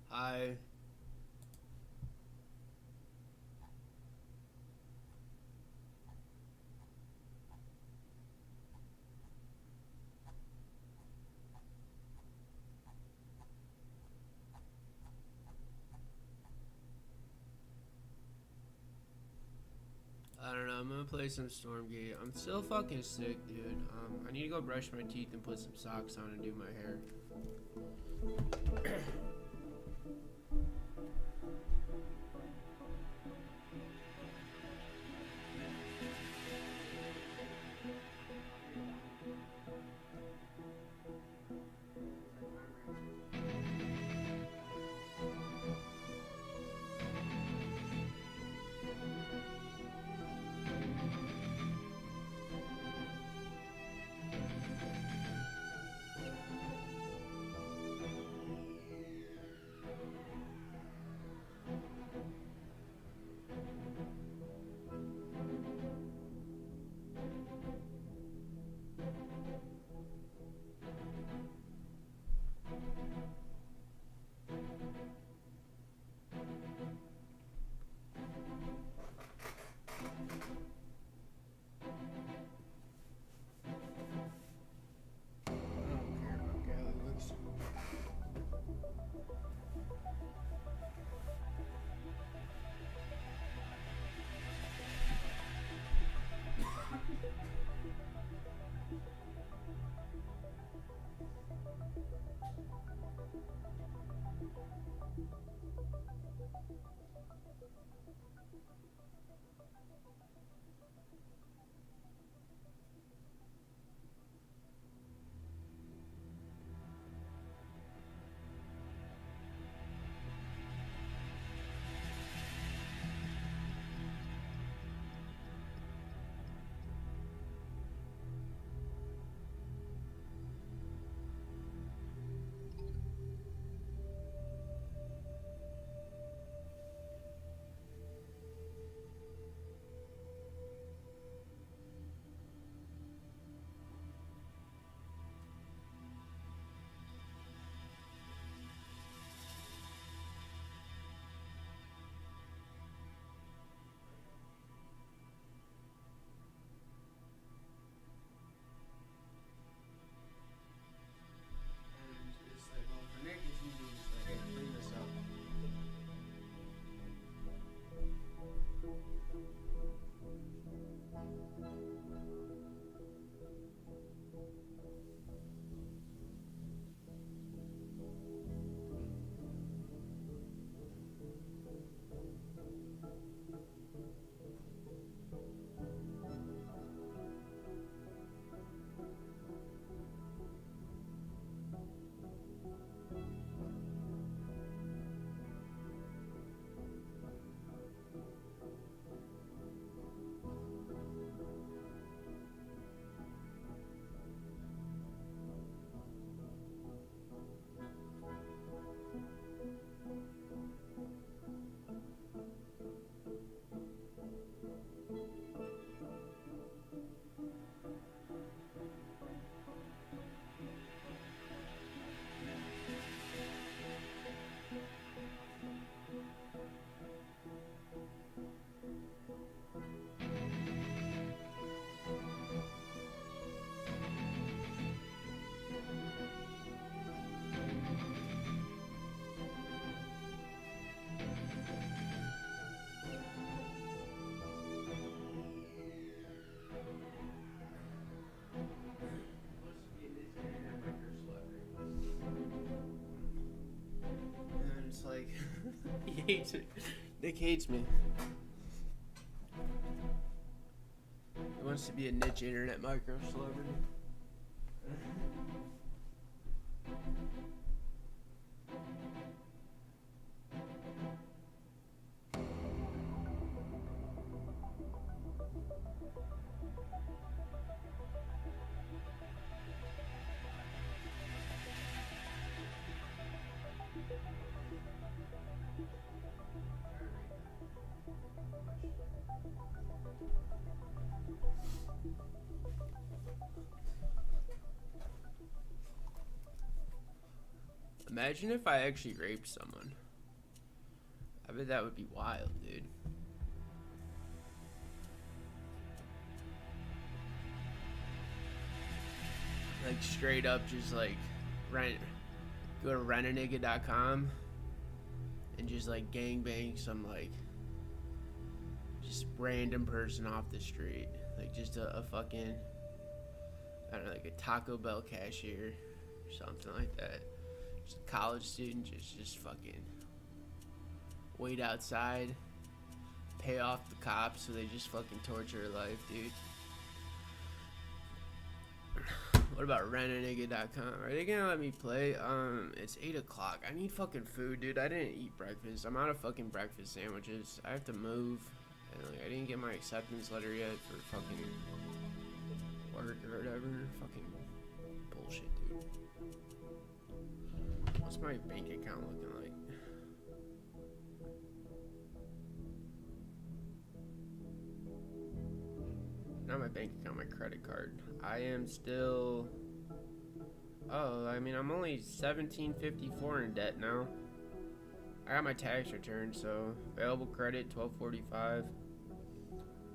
Hi. I don't know. I'm gonna play some Stormgate. I'm still fucking sick, dude. I need to go brush my teeth and put some socks on and do my hair. And it's like, he hates it. Nick hates me. He wants to be a niche internet micro celebrity. Imagine if I actually raped someone. I bet that would be wild, dude. Like straight up just like go to rentanigga.com and just like gangbang some like just random person off the street. Like just a fucking, I don't know, like a Taco Bell cashier or something like that. Just a college student just fucking wait outside, pay off the cops so they just fucking torture her life, dude. What about rentanigga.com? Are they gonna let me play? It's 8 o'clock. I need fucking food, dude. I didn't eat breakfast. I'm out of fucking breakfast sandwiches. I have to move. And like, I didn't get my acceptance letter yet for fucking work or whatever. Fucking bullshit, dude. What's my bank account looking like? Not my bank account, my credit card. I am still, oh, I mean, I'm only $17.54 in debt now. I got my tax return, so available credit $12.45.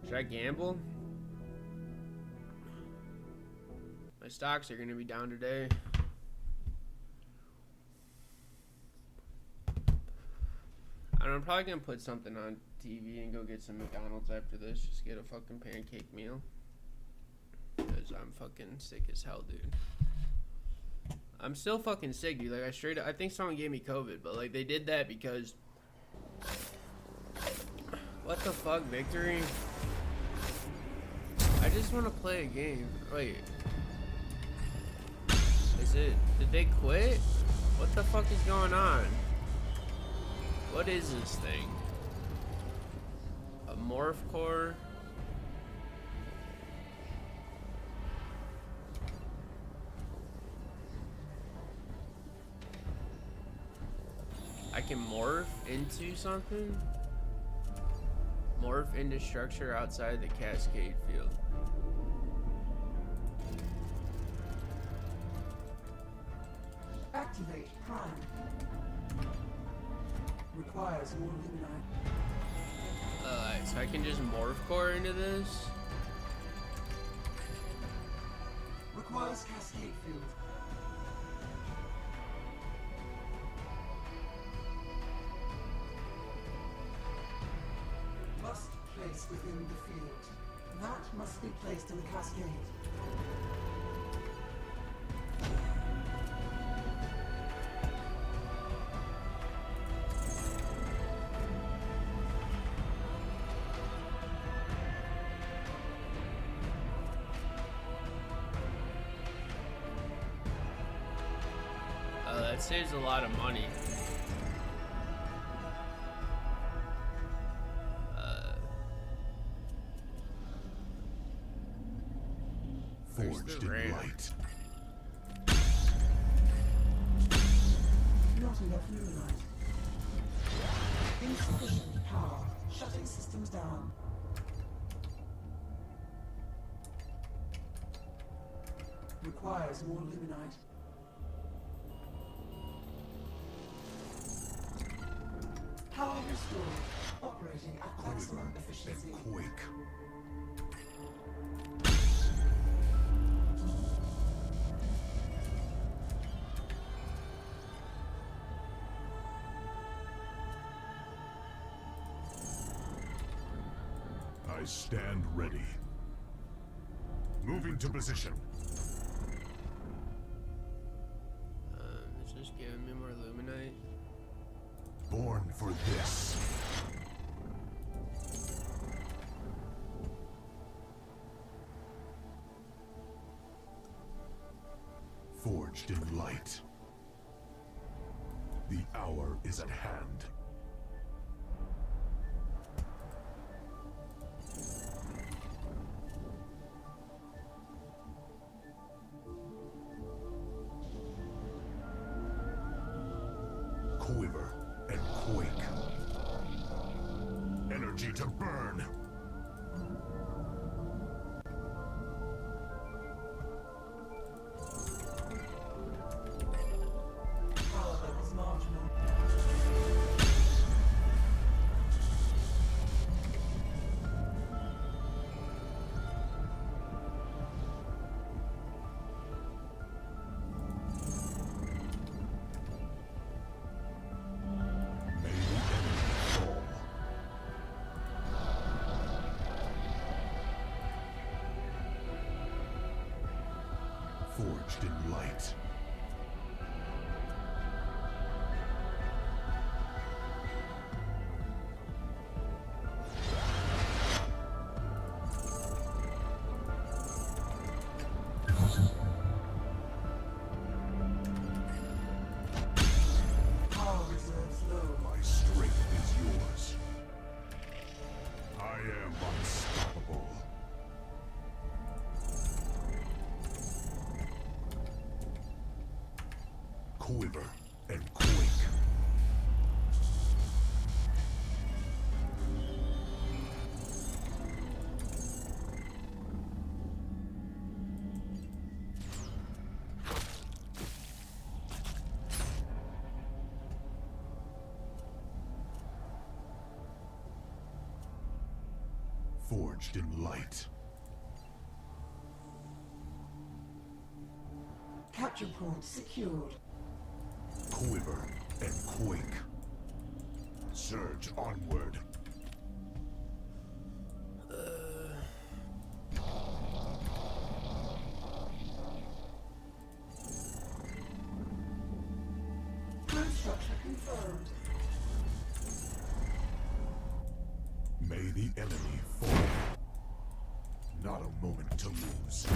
Should I gamble? My stocks are gonna be down today. I don't know, I'm probably gonna put something on TV and go get some McDonald's after this. Just get a fucking pancake meal. Because I'm fucking sick as hell, dude. I'm still fucking sick, dude. Like, I think someone gave me COVID, but like, they did that because... What the fuck, victory? I just want to play a game. Wait. Did they quit? What the fuck is going on? What is this thing? A morph core? I can morph into something? Morph into structure outside the cascade field. Activate Prime. Requires more luminite. Alright, so I can just morph core into this? Requires cascade field. Must place within the field. That must be placed in the cascade. That saves a lot of money. Forged in light. Not enough luminite. Insufficient power. Shutting systems down. Requires more luminite. Power restored. Operating at maximum efficiency. And quake. I stand ready. Moving to position. It's just giving me more luminite. Born for this. Forged in light. The hour is at hand. Quiver and quake. Energy to burn. Power Forged in light. Power reserves low. My strength is yours. I am unstoppable. Quiver and quake. Forged in light. Capture point secured. Quiver and quake. Surge onward. Prime structure confirmed. May the enemy fall. Not a moment to lose.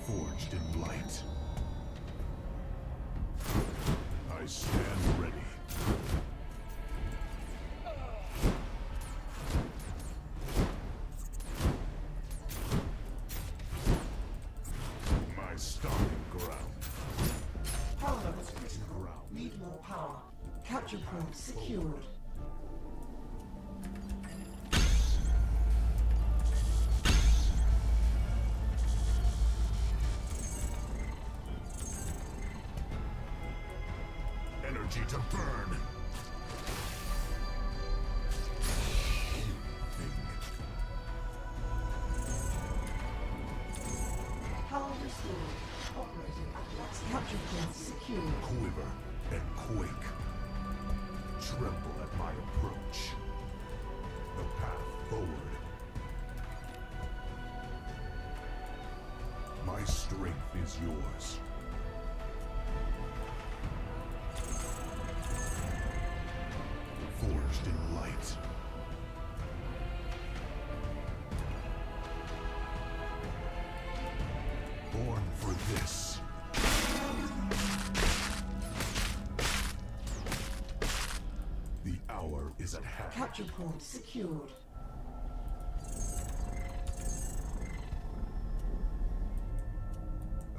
Forged in light. I stand ready. My stomping ground. Power levels critical. Need more power. Capture point secured. Energy to burn. Power restored. Operating at max. Capture point secured. Quiver and quake. Tremble at my approach. The path forward. My strength is yours. Forged in light. Born for this. The hour is at hand. Capture point secured.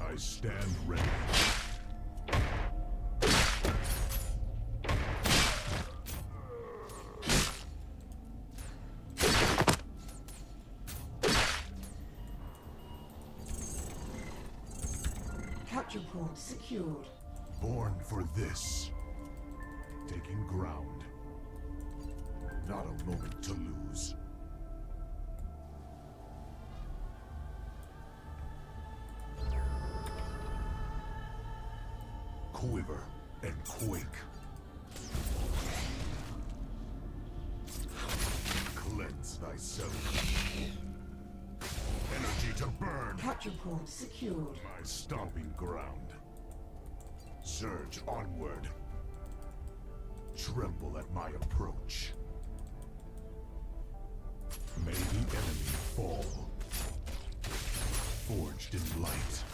I stand ready. Capture point secured. Born for this. Taking ground. Not a moment to lose. Quiver and quake. Cleanse thyself. Energy to burn. Capture point secured. My stomping ground. Surge onward. Tremble at my approach. May the enemy fall. Forged in light.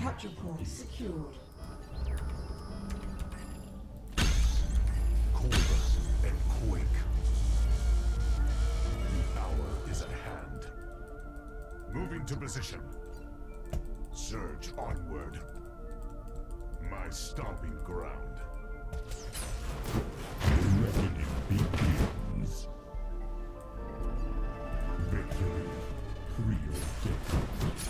Capture point secured. Quiver and quake. The hour is at hand. Moving to position. Surge onward. My stomping ground. The reckoning begins. Victory preordained.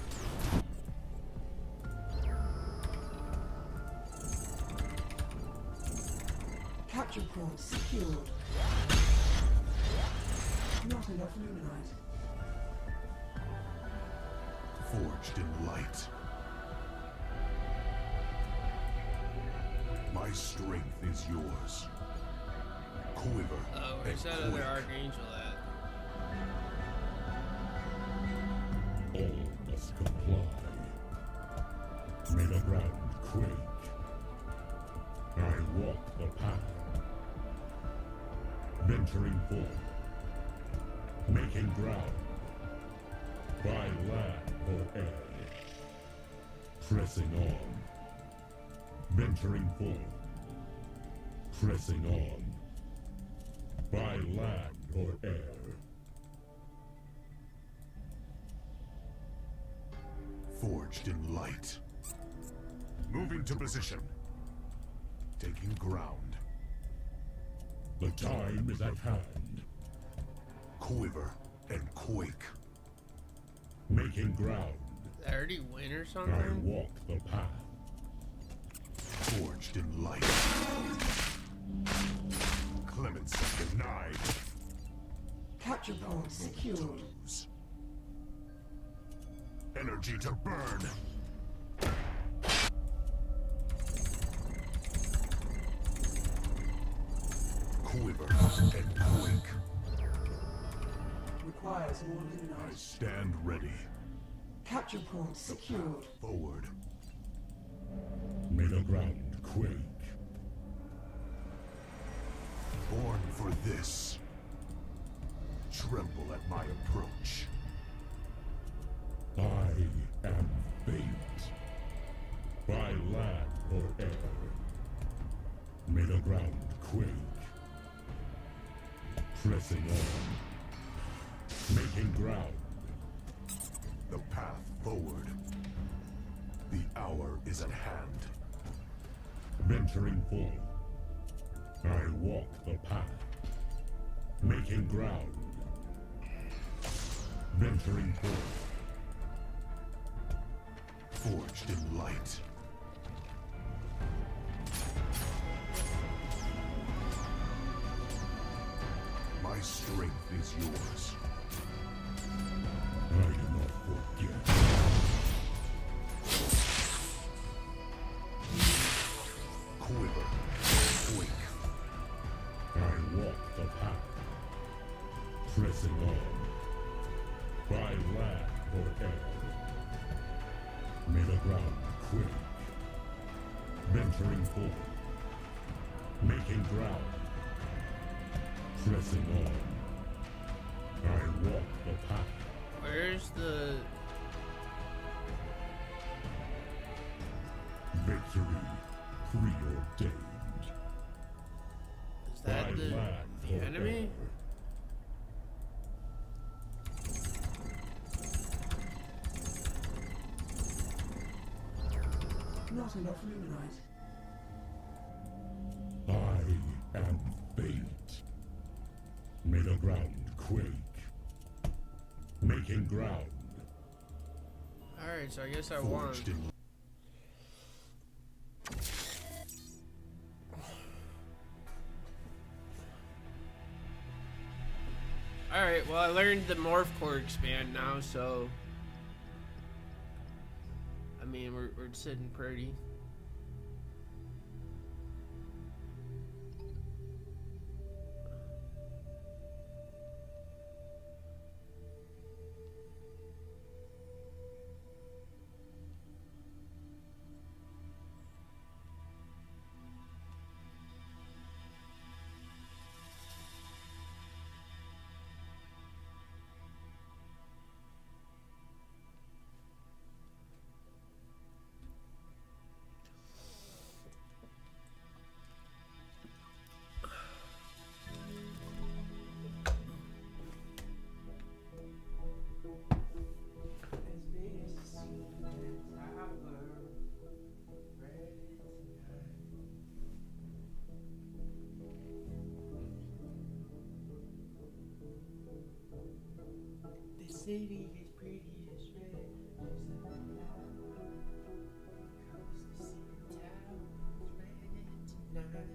Capture point secured. Not enough luminite. Forged in light. strength is yours. Quiver Oh, and where's that other quake. archangel at? All must comply. May the ground quake. I walk the path. Venturing forth. Making ground. By land or air. Pressing on. Venturing forth. Pressing on. By land or air. Forged in light. Moving to position. Taking ground. The time is at hand. Quiver and quake. Making ground. Did I already win or I something? walk the path. Forged in light. Clemency denied. Capture point secured. Energy to burn. Quiver and quake. Requires more I luminite. stand ready. Capture point secured. Forward. May the ground quake. Born for this. Tremble at my approach. I am fate. By land or air. May the ground quake. Pressing on. Making ground. The path forward. The hour is at hand. Venturing forth. I walk the path. Making ground. Venturing forth. Forged in light. My strength is yours. I do not forget. Quiver, quake. I walk the path. Pressing on. By land or air. May the ground quake. Venturing forth. Making ground. Pressing on. I walk the path. Where's the... Victory preordained. Is that By the land or enemy? air. Not enough luminite. I am fate. May the ground quake. Making ground. Alright, so I guess I won. Forged in Alright, well I learned the morph core expand now, so... I mean, we're sitting pretty. The city is pretty as red. The city tower is red tonight.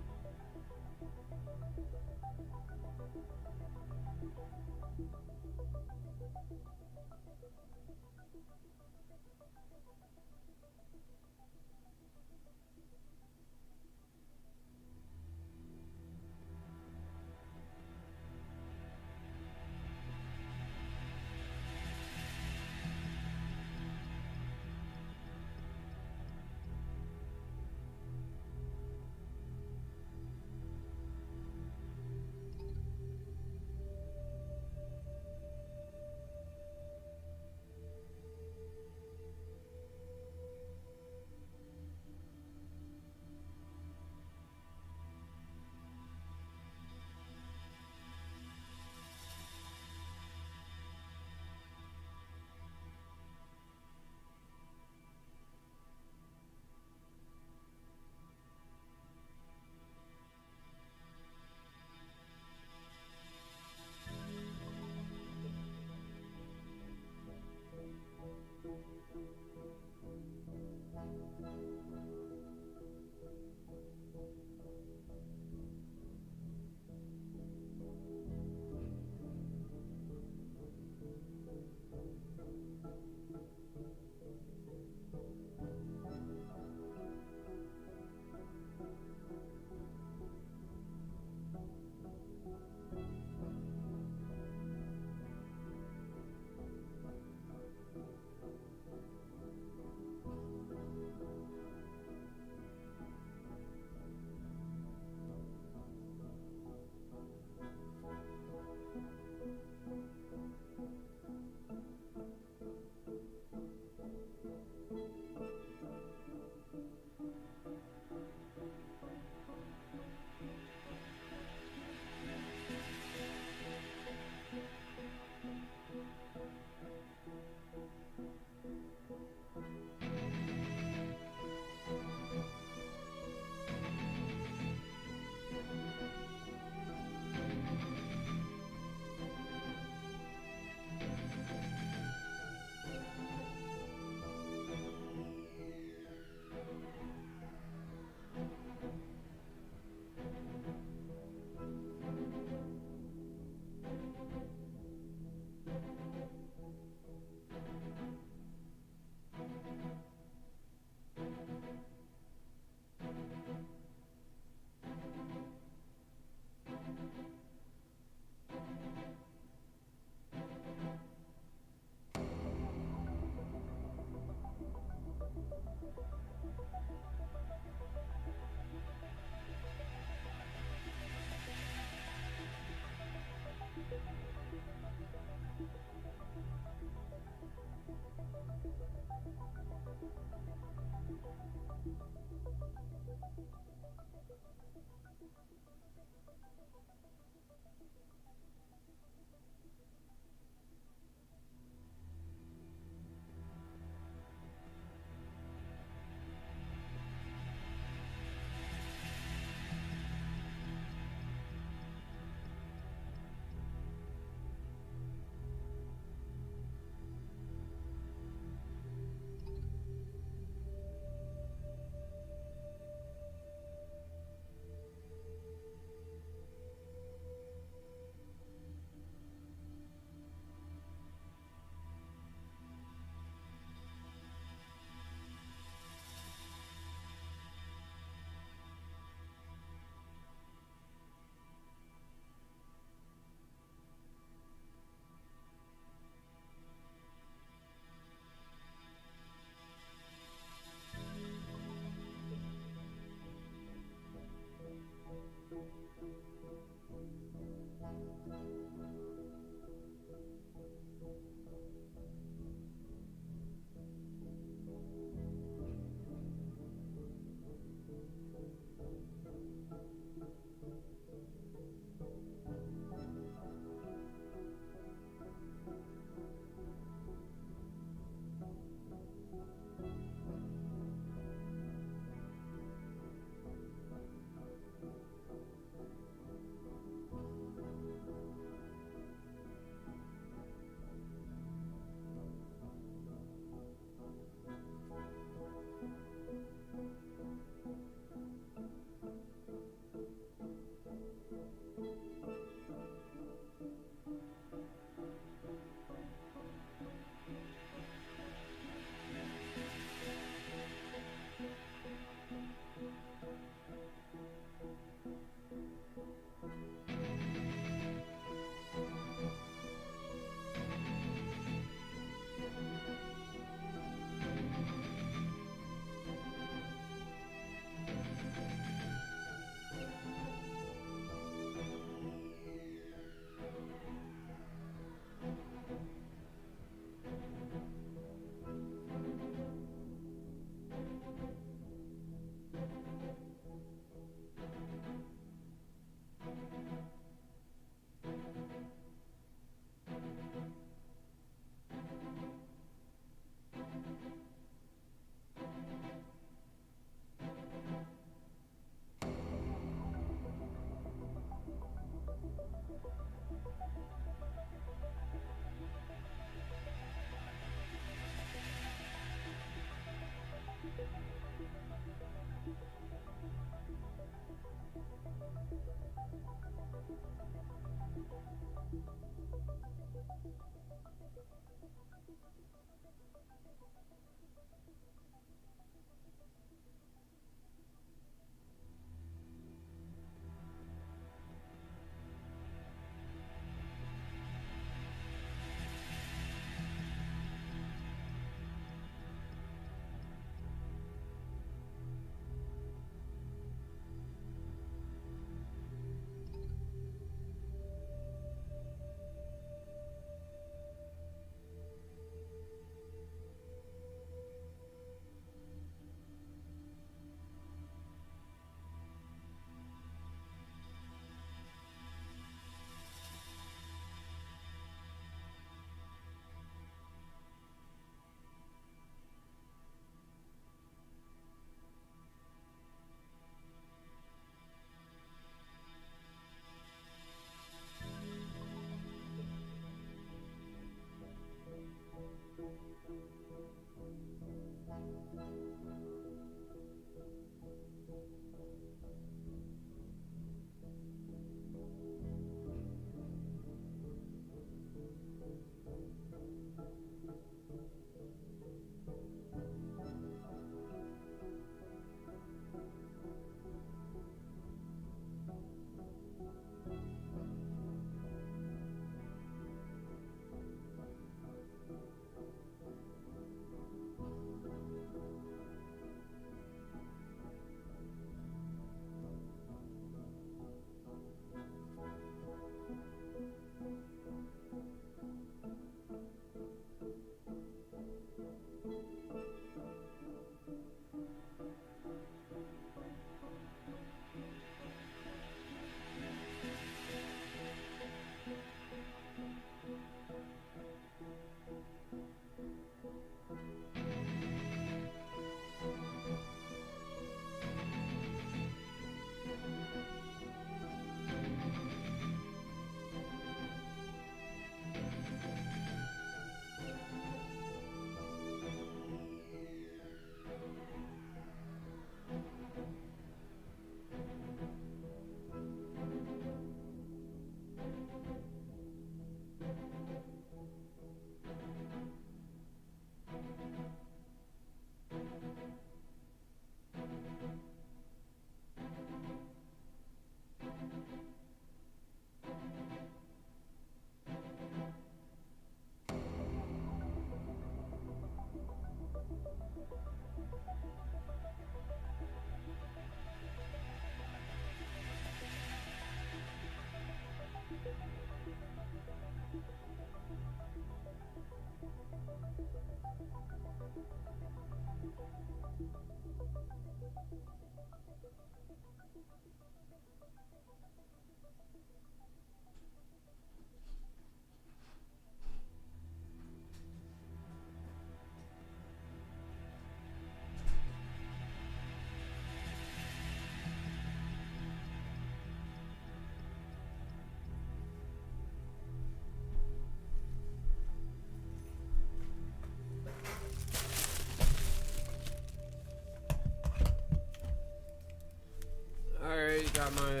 Alright, got my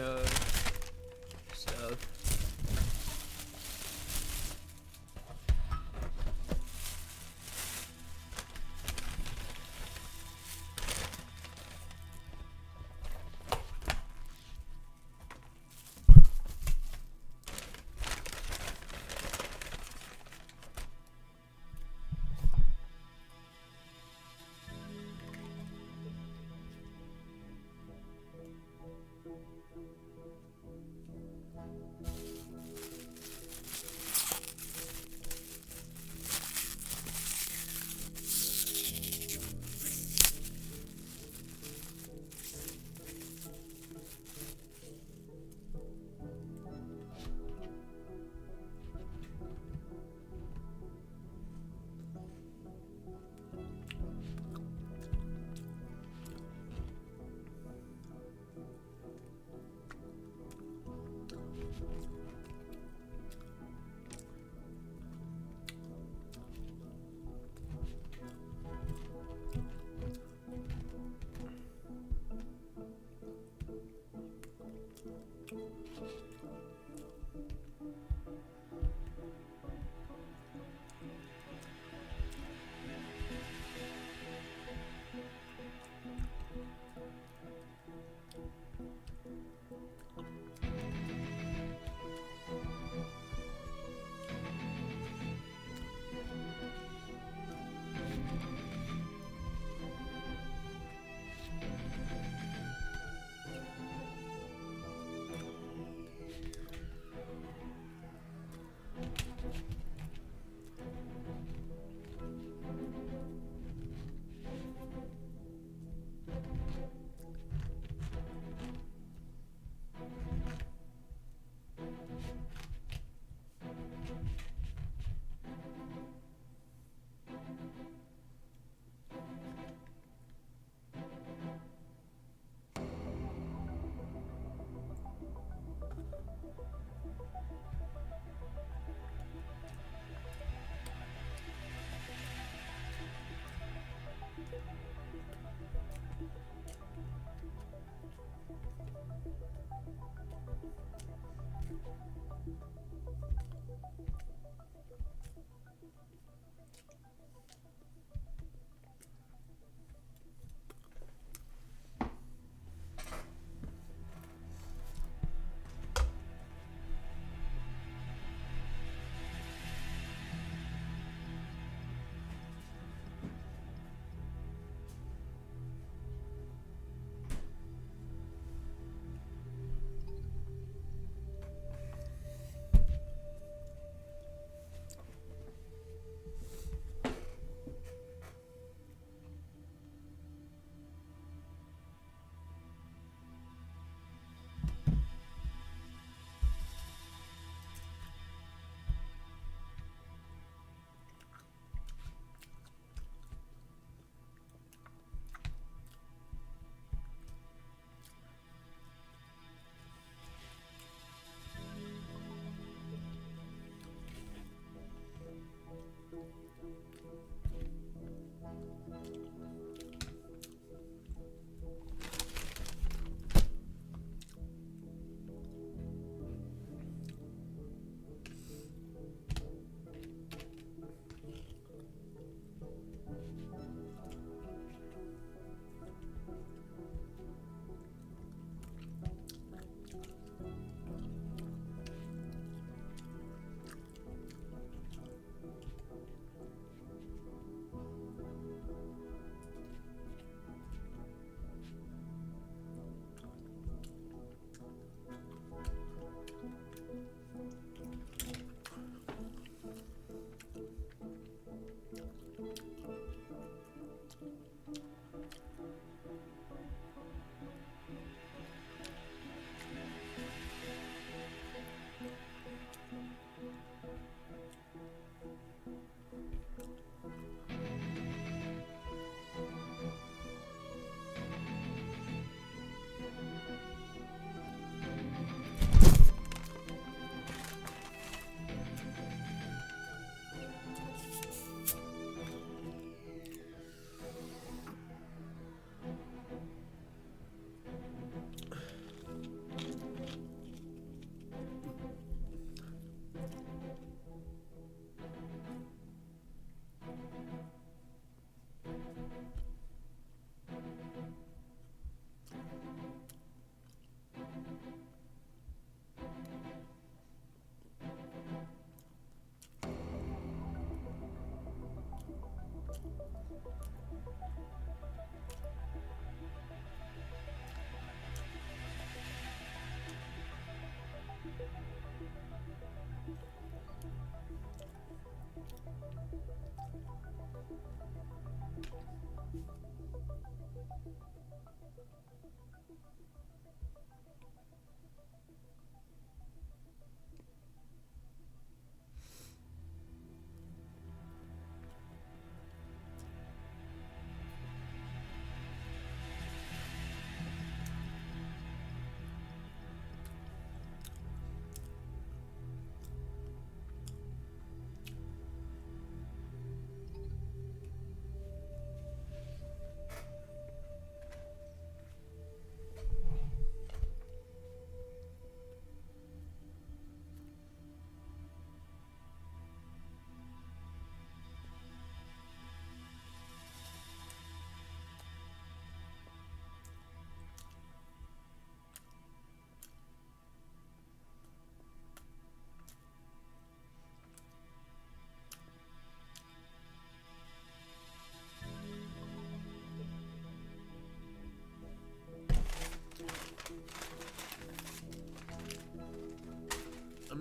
stuff.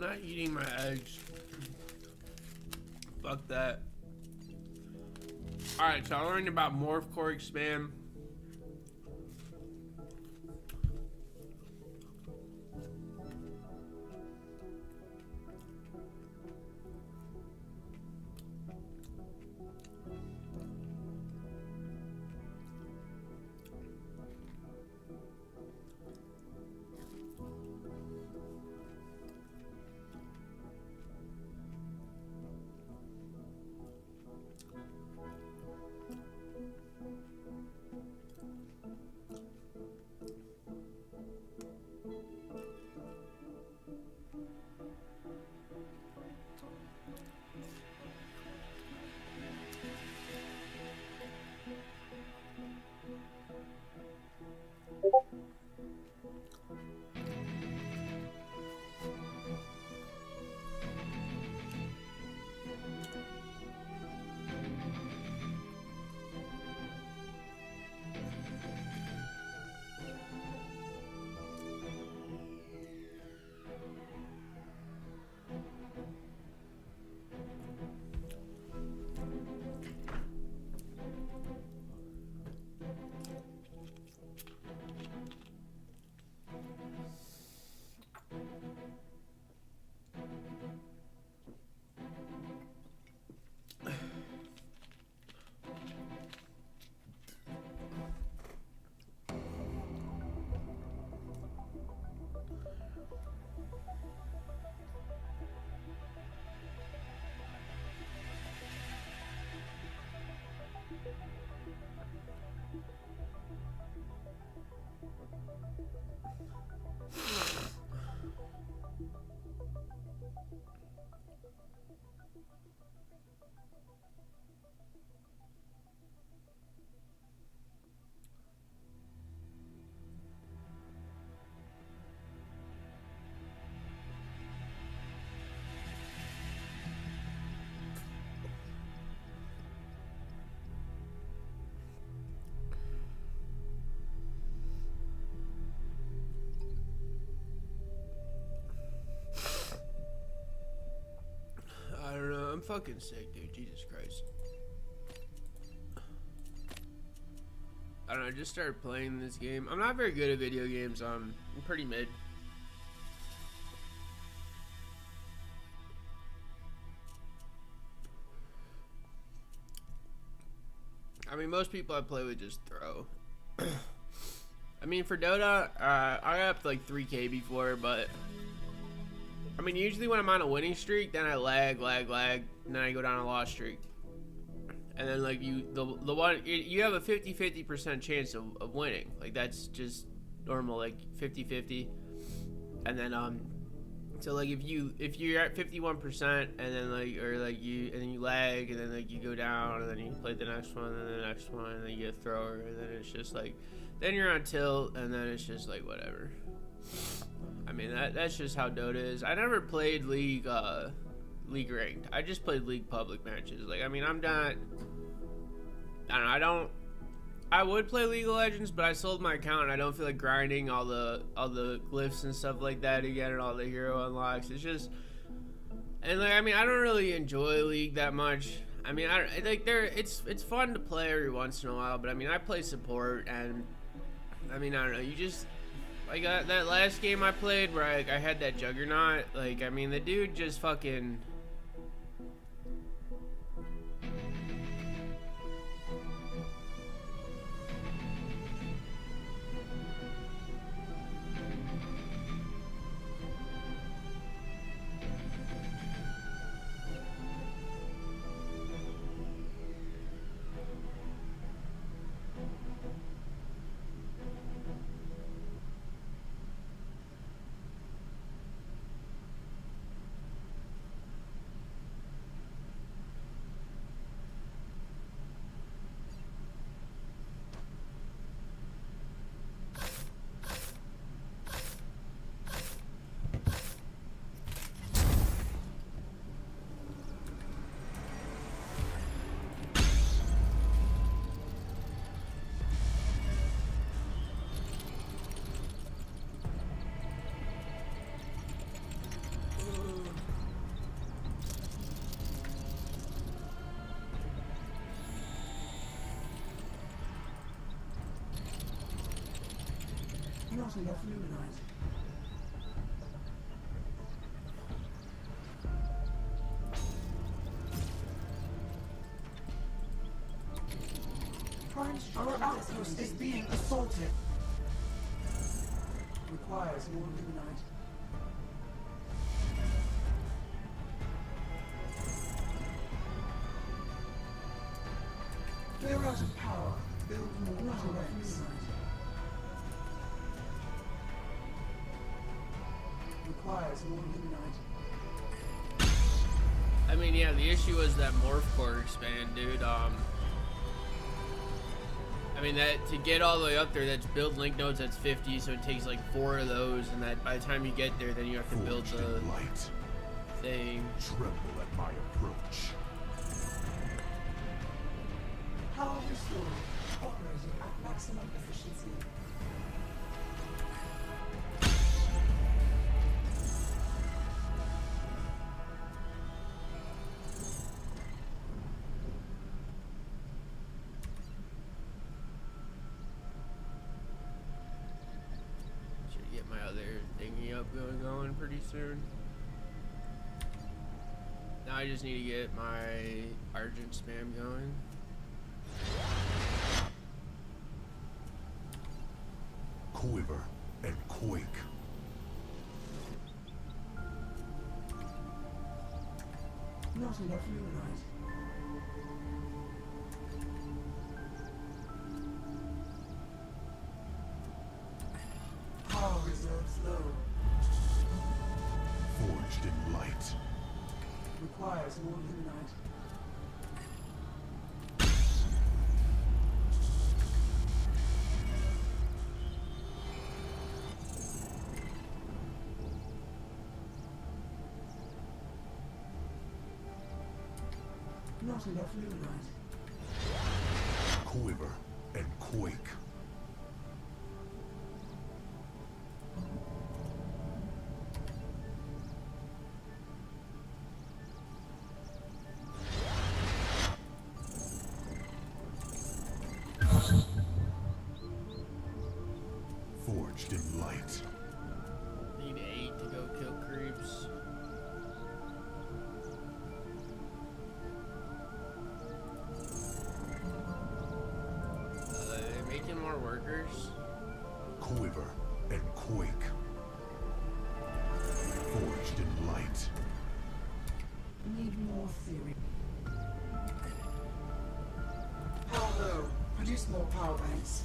not eating my eggs. Fuck that. Alright, so I learned about Morph Core Expand. I don't know, I'm fucking sick, dude. Jesus Christ. I don't know, I just started playing this game. I'm not very good at video games. I'm pretty mid. I mean, most people I play with just throw. I mean, for Dota, I got up to like 3K before, but I mean, usually when I'm on a winning streak, then I lag, and then I go down a loss streak. And then like you have a 50% chance of winning. Like that's just normal, like 50-50. And then so like if you're at 51% and then like and then you lag and then like you go down and then you play the next one and the next one and then you get a thrower and then it's just like then you're on tilt and then it's just like whatever. I mean that's just how Dota is. I never played League ranked. I just played League public matches. Like I mean I would play League of Legends, but I sold my account and I don't feel like grinding all the glyphs and stuff like that again and all the hero unlocks. It's just, and like I mean I don't really enjoy League that much. I mean it's fun to play every once in a while, but I mean I play support and I mean I don't know, you just like that last game I played where I had that Juggernaut, like I mean the dude just fucking Not enough luminite. Our outpost is being assaulted. Requires more luminite. We're out of power. Build more turrets. Requires more luminite. I mean, yeah, the issue was that morph core expand, dude. I mean, that to get all the way up there, that's build link nodes, that's 50, so it takes like 4 of those, and that by the time you get there, then you have to build Forged the in light, thing. tremble at my approach. Power restored. Operating at maximum efficiency. Should get my other thingy up going pretty soon. Now I just need to get my Argent spam going. Quiver and quake. Not enough luminite. Power reserves low. Forged in light. Requires more luminite. Not enough luminite. Quiver and quake. Forged in light. Need 8 to go kill creeps. They're making more workers. Quiver and quake. Forged in light. Need more theory. Power low. Produce more power banks.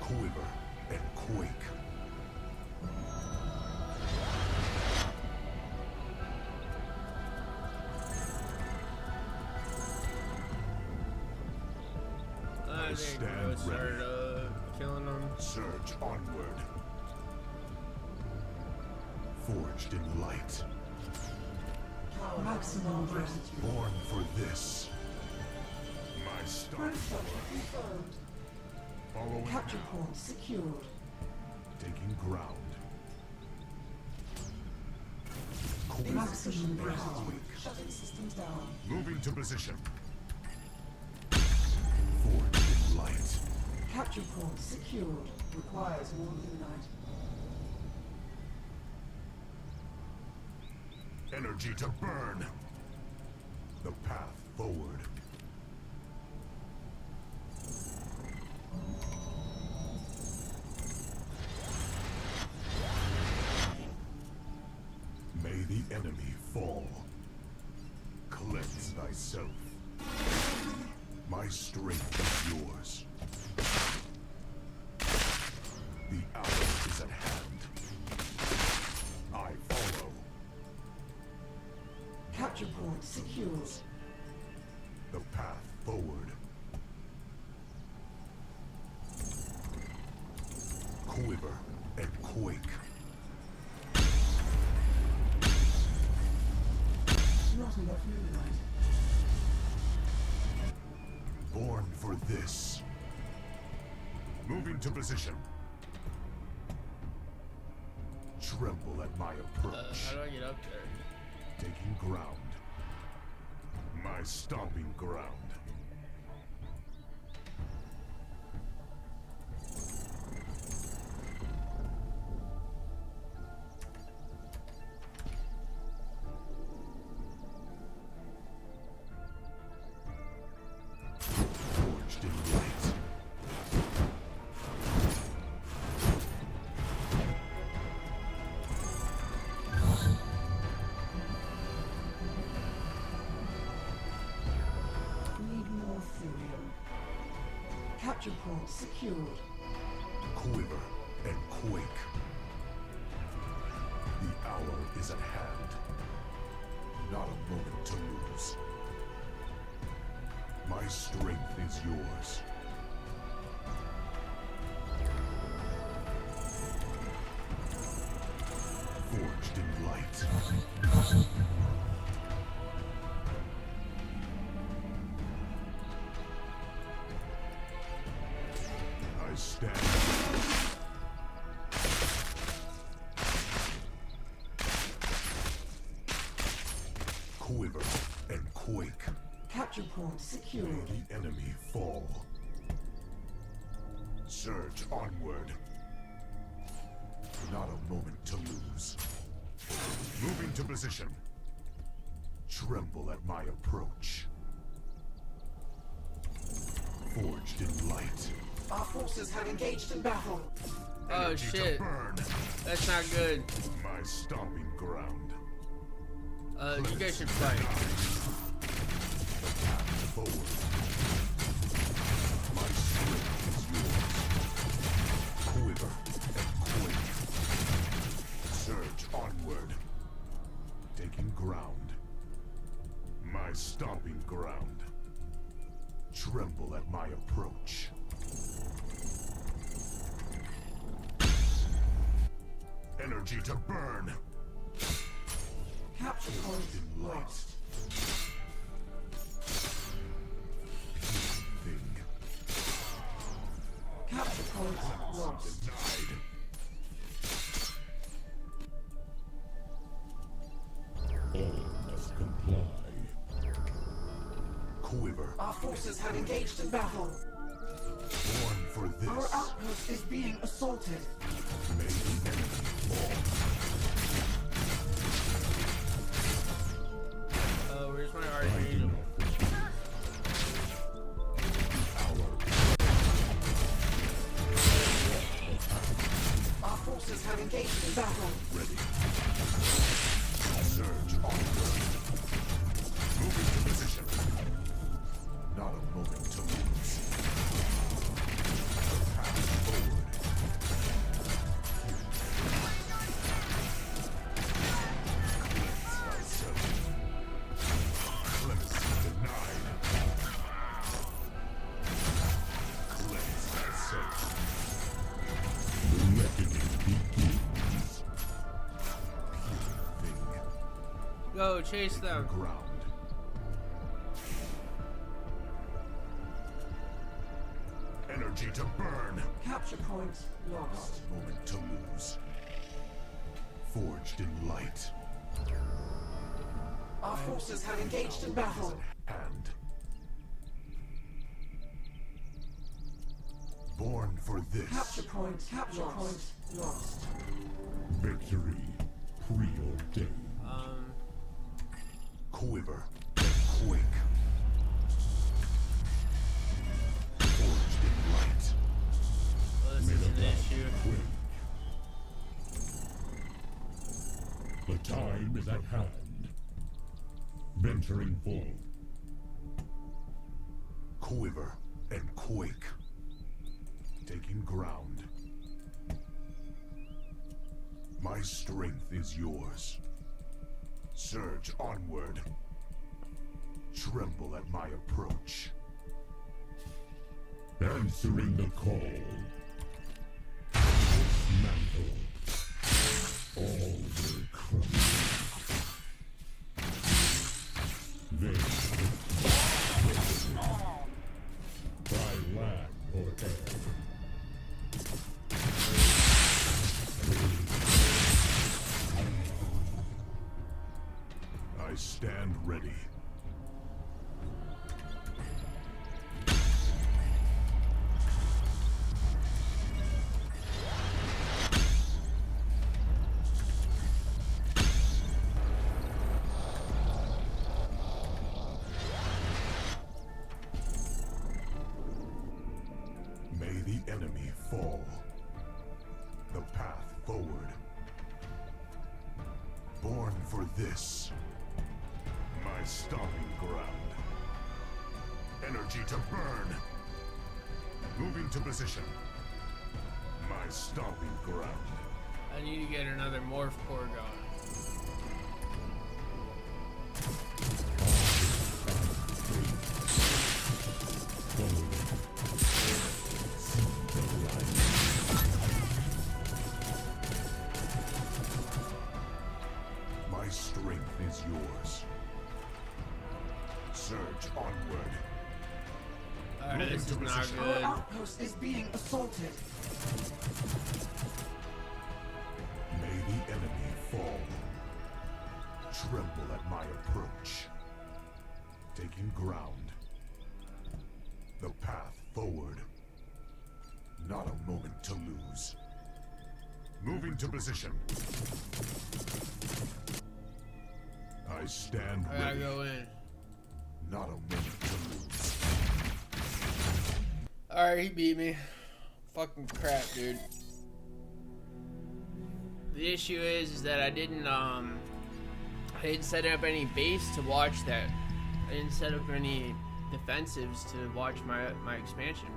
Quiver and quake. I think stand we'll start ready. killing them. Surge onward. Forged in light. Maximum gratitude. Born for this. My star. Growth structure confirmed. Following Capture now. point secured. Taking ground. Quiver Maximum and gratitude. quake. Shutting systems down. Moving to position. Forged in light. Capture point secured. Requires more luminite. Energy to burn. The path forward. May the enemy fall. Cleanse thyself. My strength is yours. The hour is at hand. I follow. Capture point secured. The path forward. Quiver and quake. Not enough luminite. Born for this. Moving to position. Tremble at my approach. How do I get up there? Taking ground. My stomping ground. Forged in light. Need more thurium. Capture point secured. Quiver and quake. The hour is at hand. Not a moment to lose. My strength is yours. Forged in light. I stand. Quiver and quake. Capture point May secured. the enemy fall. Surge onward. Not a moment to lose. Moving to position. Tremble at my approach. Forged in light. Our forces have engaged in battle. Oh Energy to shit. burn. That's not good. My stomping ground. You guys should fight. Forward. My strength is yours. Quiver and quake. Surge onward. Taking ground. My stomping ground. Tremble at my approach. Energy to burn. Capture point In light. lost. Thing. Capture point lost. Denied. All must comply. Quiver. Our forces have engaged in battle. Born for Our this. outpost is being assaulted. May the enemy fall. Where's my I RPG? do not forget. Our forces have engaged in battle. Ready. Surge onward. Moving to position. Not a moment to lose. Path forward. Cleanse thyself. Clemency denied. Cleanse thyself. The reckoning begins. Thing. Go chase them. Ground. Energy to burn. Capture point lost. Moment to lose. Forged in light. Our forces have engaged in battle. And born for this. Capture point lost. Victory preordained. Quiver and quake. Forged in light. Well, this is an issue. Quick. The time is at hand. Venturing forth. Quiver and quake. Taking ground. My strength is yours. Surge onward. Tremble at my approach. Answering the call. Dismantle. All will crumble. They by land or air. I stand ready. May the enemy fall. The path forward. Born for this. My stomping ground. Energy to burn. Moving to position. My stomping ground. I need to get another morph core going. My strength is yours. Surge onward. Alright, this is not Our good. outpost is being assaulted. May the enemy fall. Tremble at my approach. Taking ground. The path forward. Not a moment to lose. Moving to position. I stand I gotta ready. go in. Not a moment to lose. Alright, he beat me. Fucking crap, dude. The issue is that I didn't set up any base to watch that. I didn't set up any defensives to watch my expansion.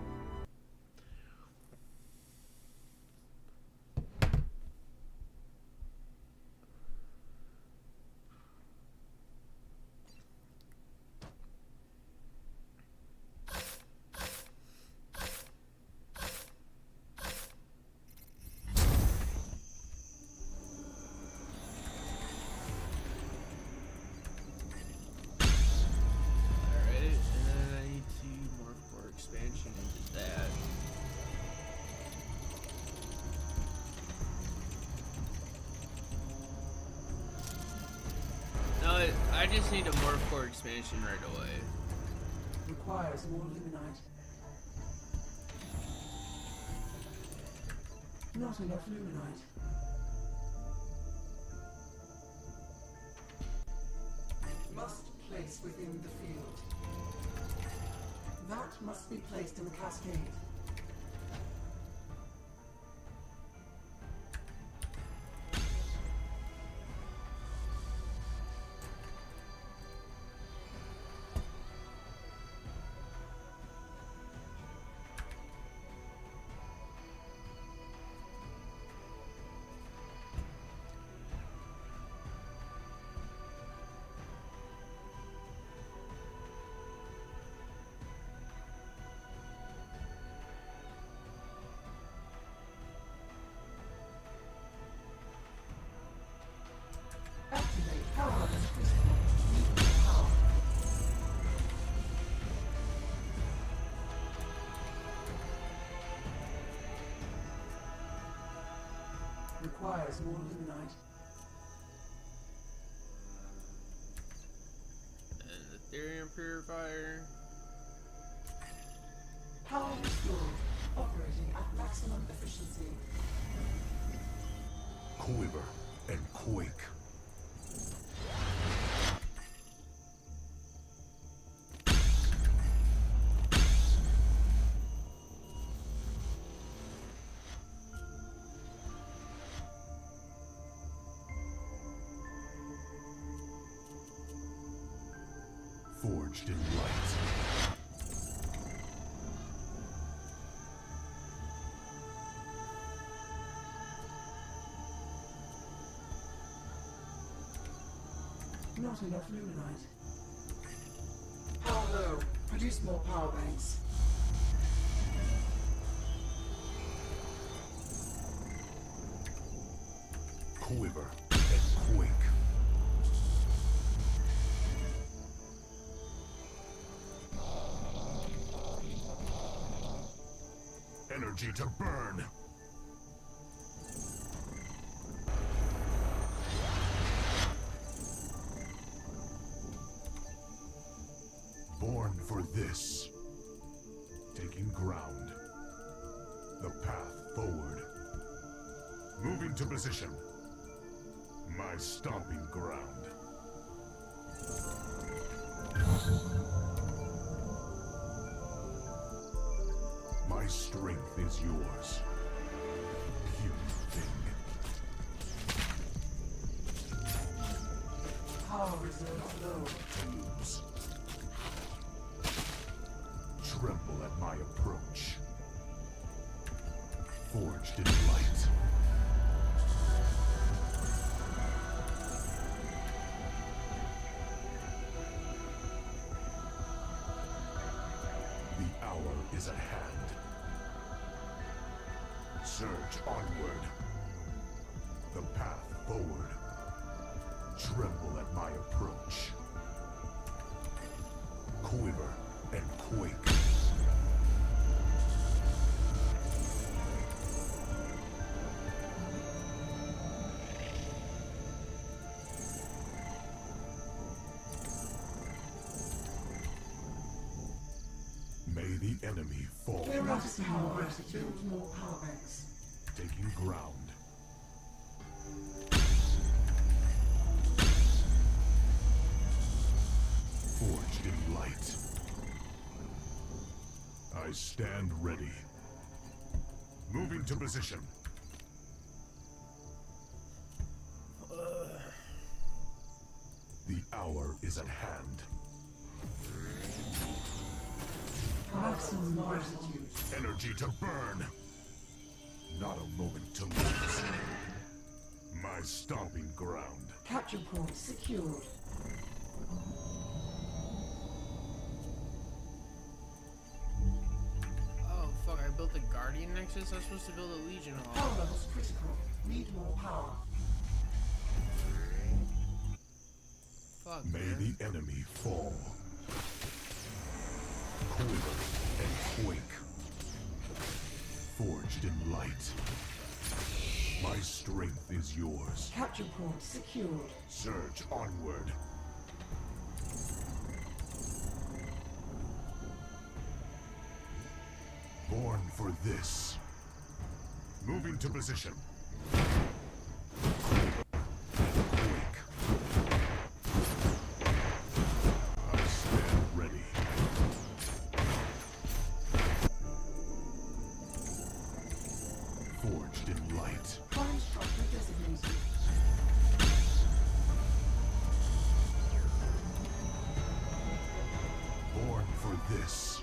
I just need a morph core expansion right away. Requires more luminite. Not enough luminite. Must place within the field. That must be placed in the cascade. Activate power. Power. Requires more luminite. And Ethereum purifier. Power restored. Operating at maximum efficiency. Quiver and quake. Forged in light. Not enough luminite. Power low. Produce more power banks. Quiver and quake. Energy to burn. this. Taking ground. The path forward. Moving to position. My stomping ground. My strength is yours. Puny thing. Power reserve low. To lose. Tremble at my approach. Forged in light. The hour is at hand. Surge onward. The path forward. Tremble at my approach. Quiver and quake. May the enemy fall. Clear out of power to build more power banks. Taking ground. Forged in light. I stand ready. Moving to position. The hour is at hand. Maximum gratitude. Energy to burn. Not a moment to lose. My stomping ground. Capture point secured. Oh fuck! I built the Guardian Nexus. I was supposed to build a Legion Hall. Power levels critical. Need more power. Fuck, May man. the enemy fall. Quiver and quake. Forged in light. My strength is yours. Capture point secured. Surge onward. Born for this. Moving to position. Quake. I stand ready. Forged in light. Prime structure designated. Born for this.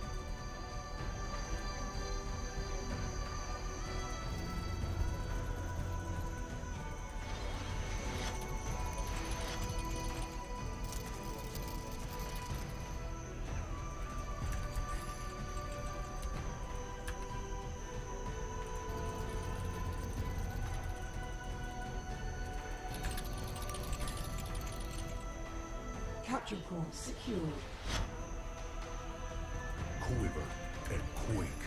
Capture point secured. Quiver and quake.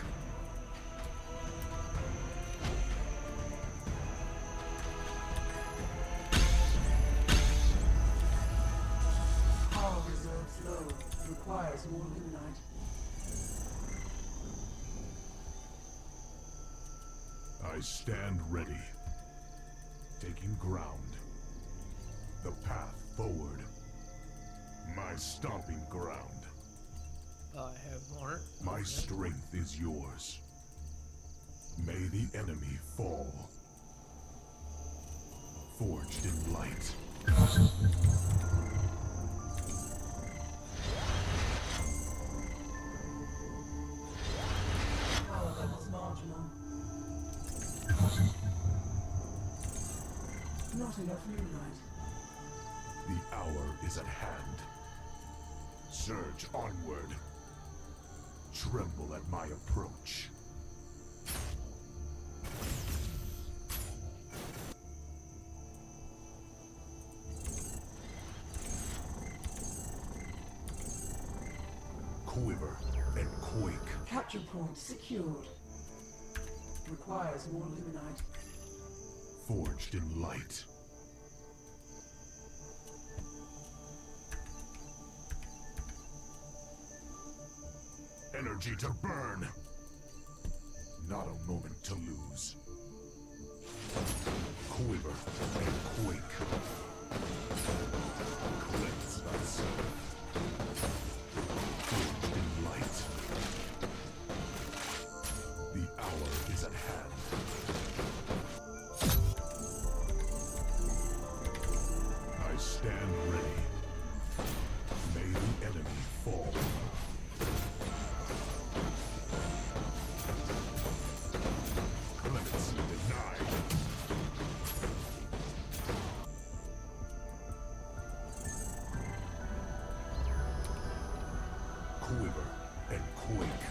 Power reserves low. Requires more limonite. I stand ready. Taking ground. The path forward. My stomping ground. Oh, I have more. My strength is yours. May the enemy fall. Forged in light. Power levels marginal. Not enough limonite. The hour is at hand. Surge onward. Tremble at my approach. Quiver and quake. Capture point secured. Requires more limonite. Forged in light. Energy to burn. Not a moment to lose. Quiver and quake. Cleanse thyself. Forged in light. The hour is at hand. I stand ready. May the enemy fall. Clemency denied. Quiver and quake.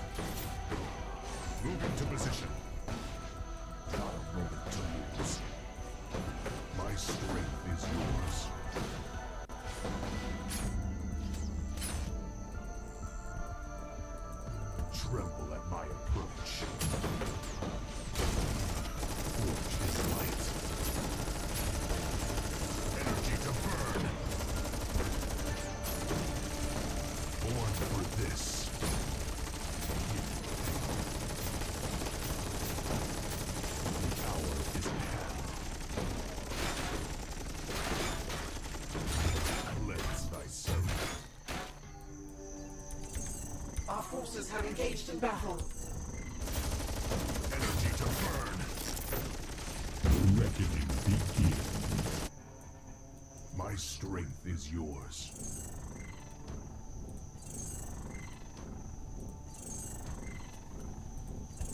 Moving to position. Not a moment to lose. My strength is yours. Tremble at my approach. Forged in light. Energy to burn. Born for this. The hour is at hand. Cleanse thyself. Our forces have engaged in battle. Energy to burn. The reckoning begins. My strength is yours.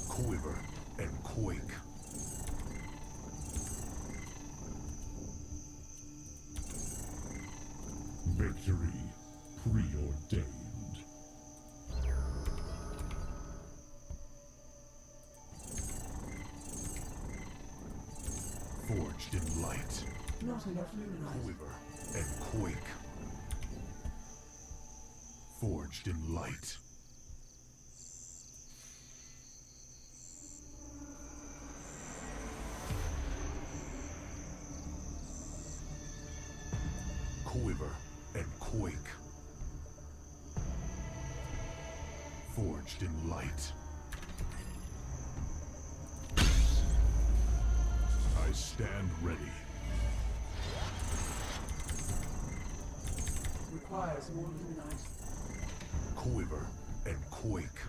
Quiver and quake. Victory preordained. Forged in light. Not enough luminite. Quiver and quake. Forged in light. Quiver and quake. Forged in light. I stand ready. Requires more luminite. Quiver and quake.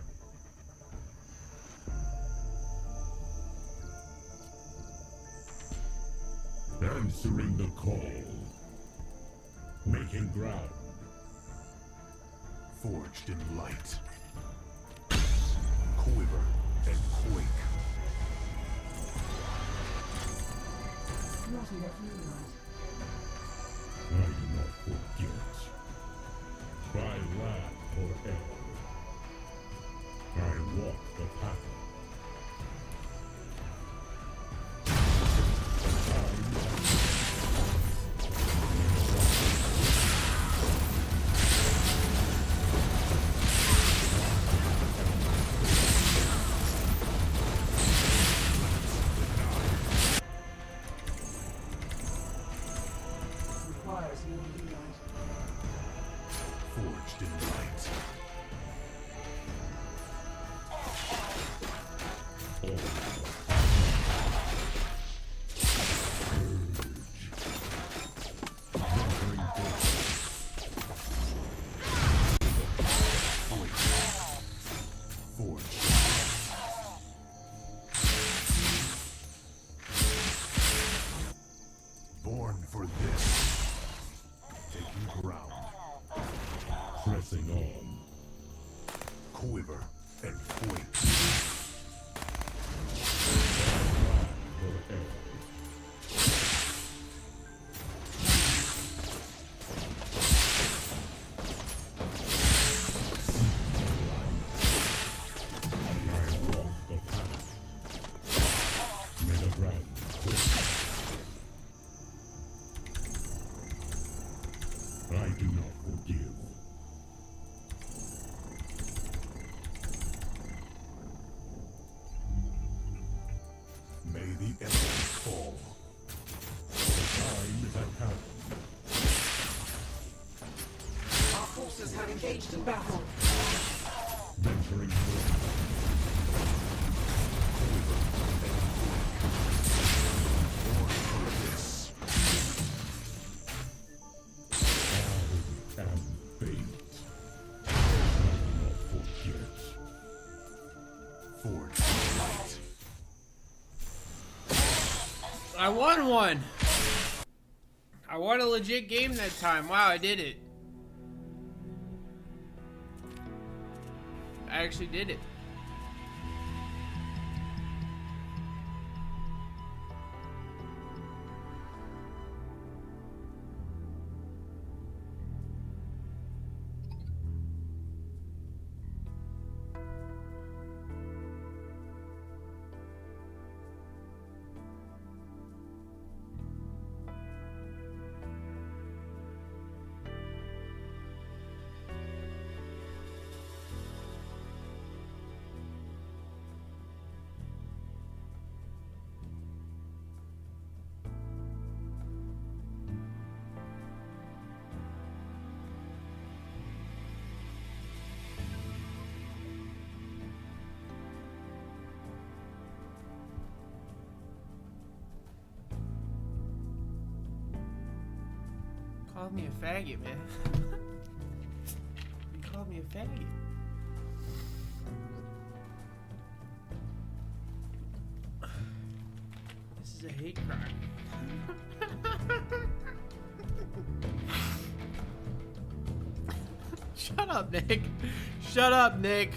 Answering the call. Making ground. Forged in light. Quiver and quake. Not enough luminite. I do not forget. By land or air, I walk the path. Requires more luminite. Forged in light. Forged. Born for this. Taking ground. Pressing on. Quiver and quake. Or air. I walk the path. May the ground quake. I do not forgive. May the enemy fall. The time is at hand. Our forces have engaged in battle. Vengeance Entering force. I am fate. I do not forget. Forge light. I won one. I won a legit game that time. Wow, I did it. I actually did it. Called me a faggot, man. You called me a faggot. This is a hate crime. Shut up, Nick. Shut up, Nick.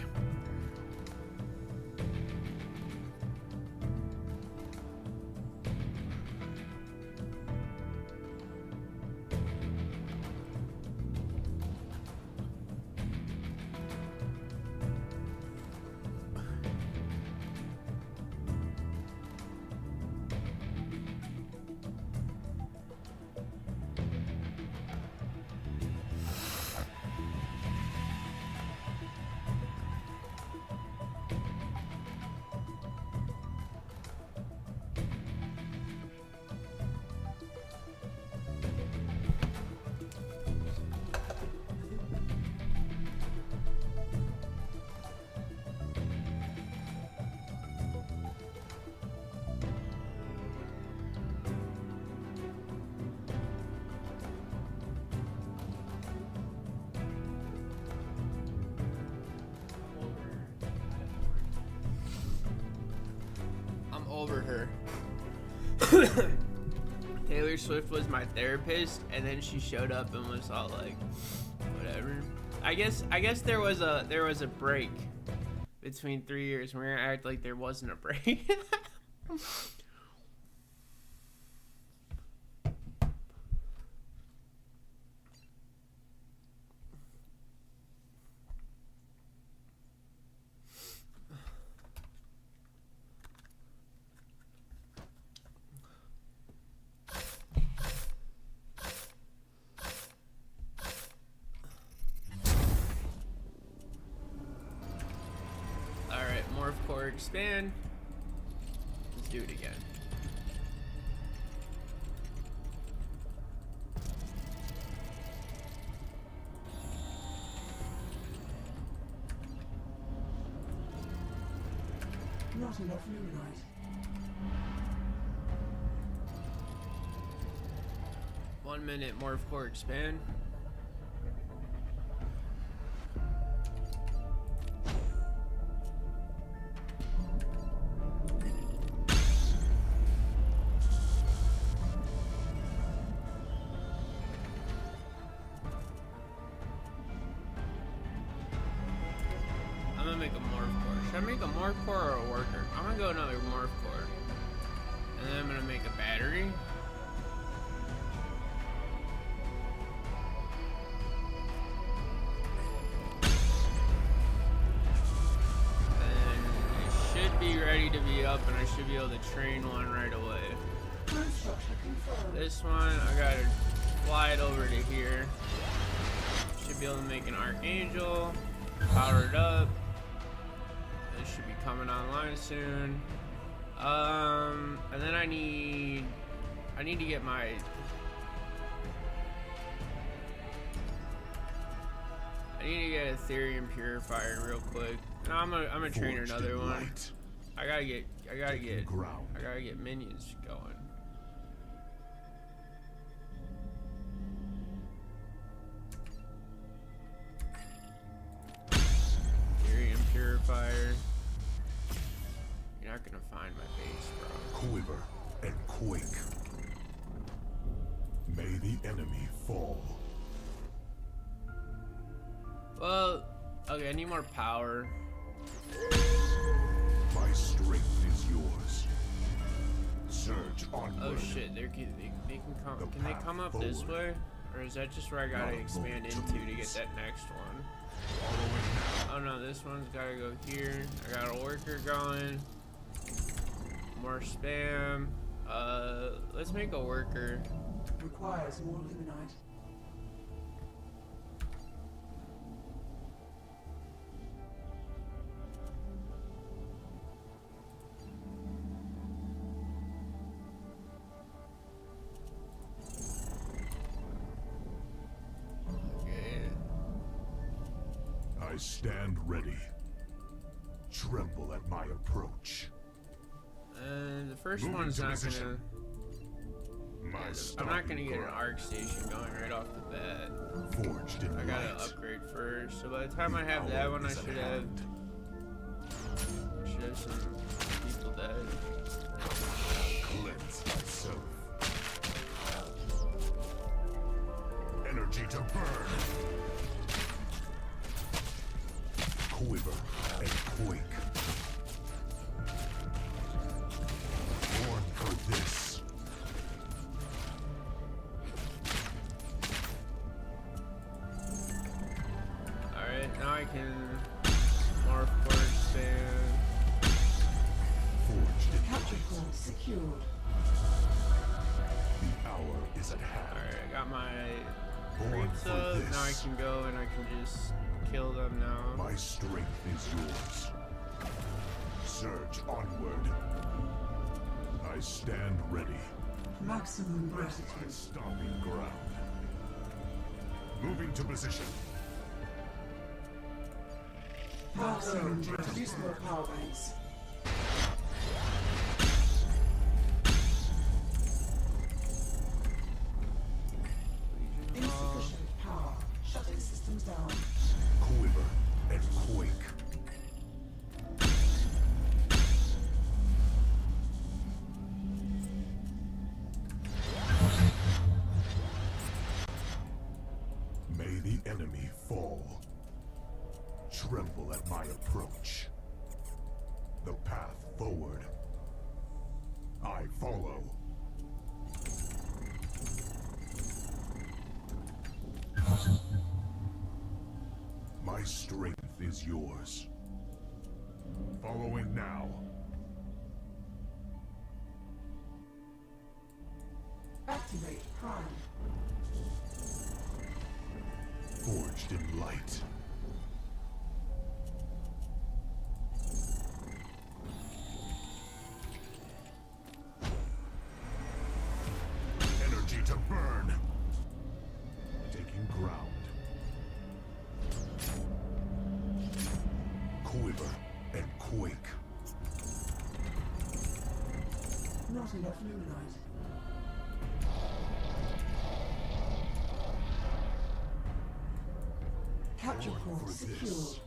Over her. Taylor Swift was my therapist, and then she showed up and was all like, whatever. I guess there was a break between 3 years. We're gonna act like there wasn't a break. Core expand. Let's do it again. Not enough luminite. 1 minute, morph core expand. Should I make a morph core or a worker? I'm gonna go another morph core. And then I'm gonna make a battery. And it should be ready to be up, and I should be able to train one right away. This one, I gotta fly it over to here. Should be able to make an archangel, power it up. This should be coming online soon. And then I need to get my Ethereum purifier real quick. No, I'm gonna train Forged another in one. light. I gotta get Ground. minions going. Urium purifier. You're not gonna find my base, bro. Quiver and quake. May the enemy fall. Well, okay, I need more power. My strength is yours. Surge onward. Oh shit, they can come. The Can they path come up this forward. way, or is that just where I Not gotta a expand moment to into to get lose. that next one? Following Oh no, this one's gotta go here. I got a worker going. More spam. Let's make a worker. Requires more luminite. Okay. I stand ready. Tremble at my approach. And the first Moving one's to not position. gonna. My I'm not stomping gonna get an ground. arc station going right off the bat. Forged in I gotta light. upgrade first. So by the time I The have that hour one, I is at should have hand. some people dead. Cleanse myself. Energy to burn. Quiver and quake. Born for this. Alright, now I can morph forge stand. Forged in Capture light. point secured. The hour is at hand. Alright, I got my Born creeps for up. this. Now I can go and I can just kill them now. My strength is yours. Surge onward. I stand ready. Maximum My gratitude. stomping ground. Moving to position. Maximum produce more power banks. Insufficient power. Shutting systems down. Quiver and quake. May the enemy fall. Tremble at my approach. The path forward. I follow. My strength is yours. Following now. Activate Prime. Forged in light. Energy to burn. Taking ground. Quiver and quake. Not enough luminite. Capture Born point for secured. this.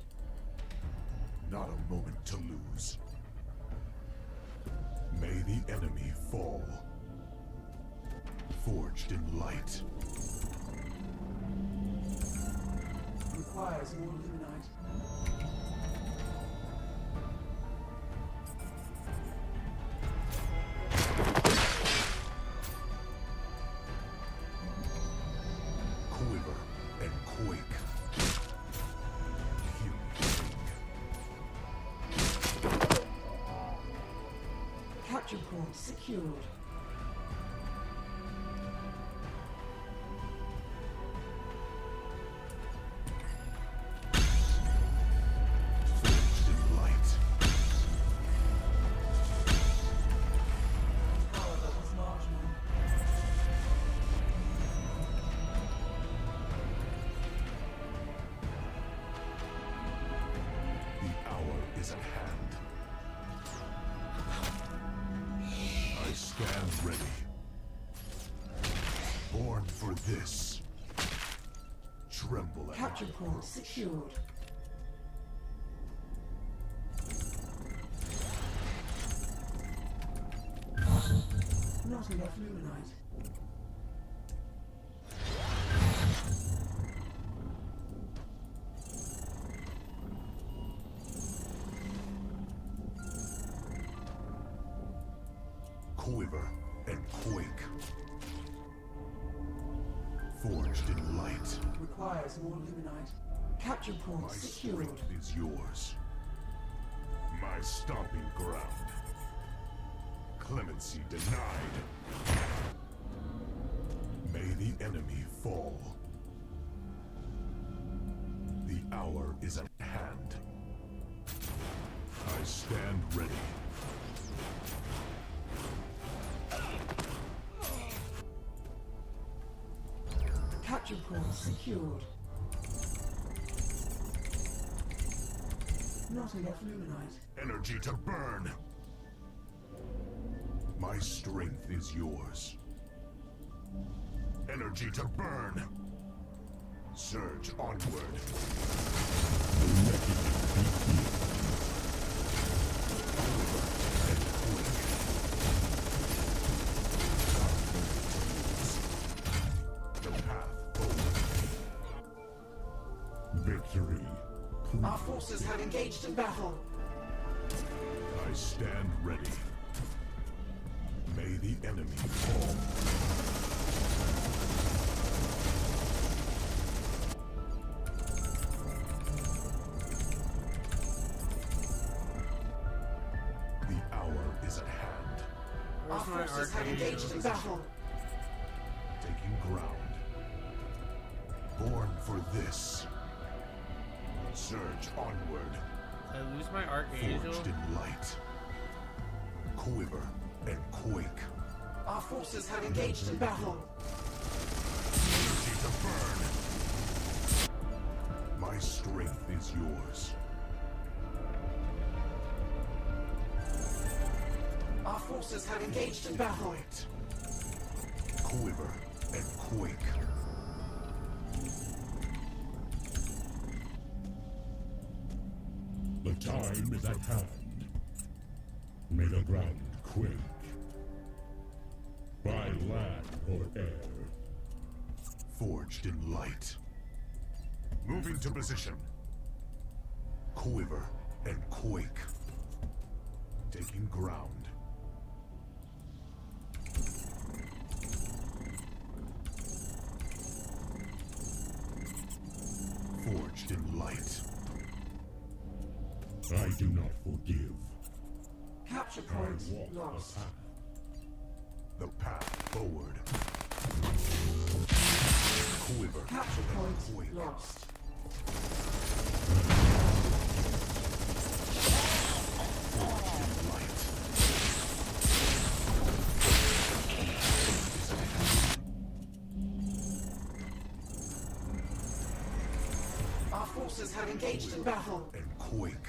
Not a moment to lose. May the enemy fall. Forged in light. Requires more luminite. Quiver and quake. Healing. Capture point secured. Forged in light. Power levels marginal. The hour for this. Tremble at Capture my point approach. secured. Not enough luminite. Quiver and quake. Forged in light. Requires more luminite. Capture point My secured. strength is yours. My stomping ground. Clemency denied. May the enemy fall. The hour is at hand. I stand ready. Capture point secured. Not enough luminite. Energy to burn. My strength is yours. Energy to burn. Surge onward. The path forward. Victory. Our forces have engaged in battle. I stand ready. May the enemy fall. The hour is at hand. Our Where's my forces have engaged in archangel? battle. Taking ground. Born for this. Surge onward. Did I lose my archangel? Forged in light. Quiver and quake. Our forces have engaged in battle. Energy to burn. My strength is yours. Our forces have engaged in battle. Light. Quiver and quake. The time is at hand. May the ground quake. By land or air. Forged in light. Moving to position. Quiver and quake. Taking ground. Forged in light. I do not forgive. Capture I point walk the lost. path. The path forward. Quiver Capture and point quake. lost. Forged in light. Our forces have engaged in battle. And quake.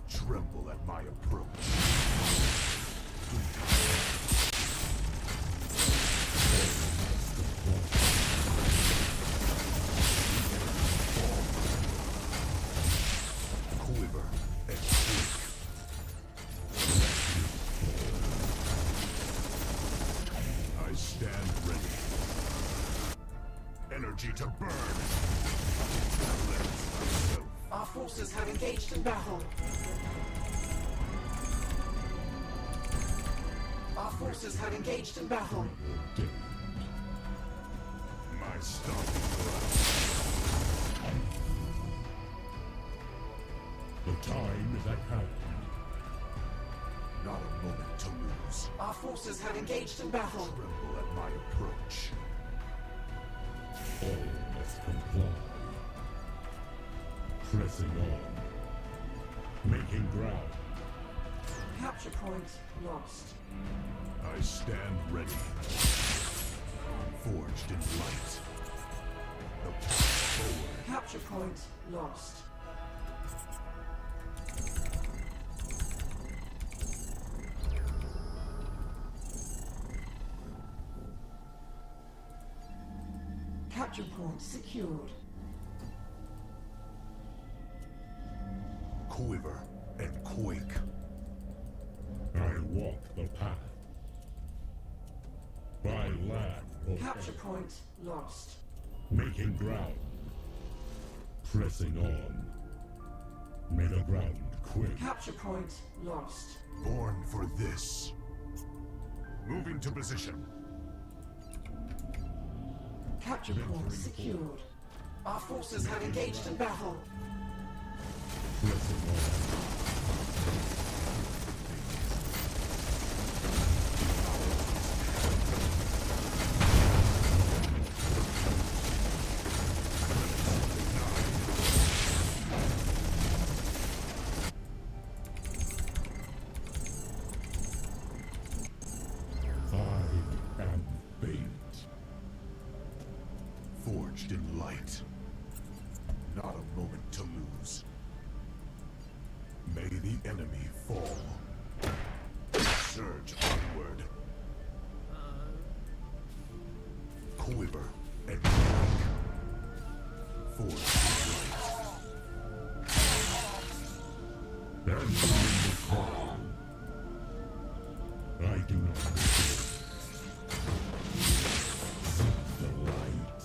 Tremble at my approach. Quiver and quake. I stand ready. Energy to burn. Cleanse myself. Our forces have engaged in battle. Our forces have engaged in battle. Dead. My stomping ground. The time is at hand. Not a moment to lose. Our forces have engaged in battle. Tremble at my approach. All must comply. Pressing on. Making ground. Capture point lost. I stand ready. Forged in light. The path forward. Capture point lost. Capture point secured. Quiver and quake. I walk the path. By land or Capture air, point lost. making ground. Pressing on. May the ground quake. Capture point lost. Born for this. Moving to position. Capture point secured. Our forces have engaged in battle. Pressing on. I am fate. Forged in light. Not a moment to lose. May the enemy fall. Surge onward. Quiver and quake. Forged in light. Answering the call. I do not fear. Seek the light.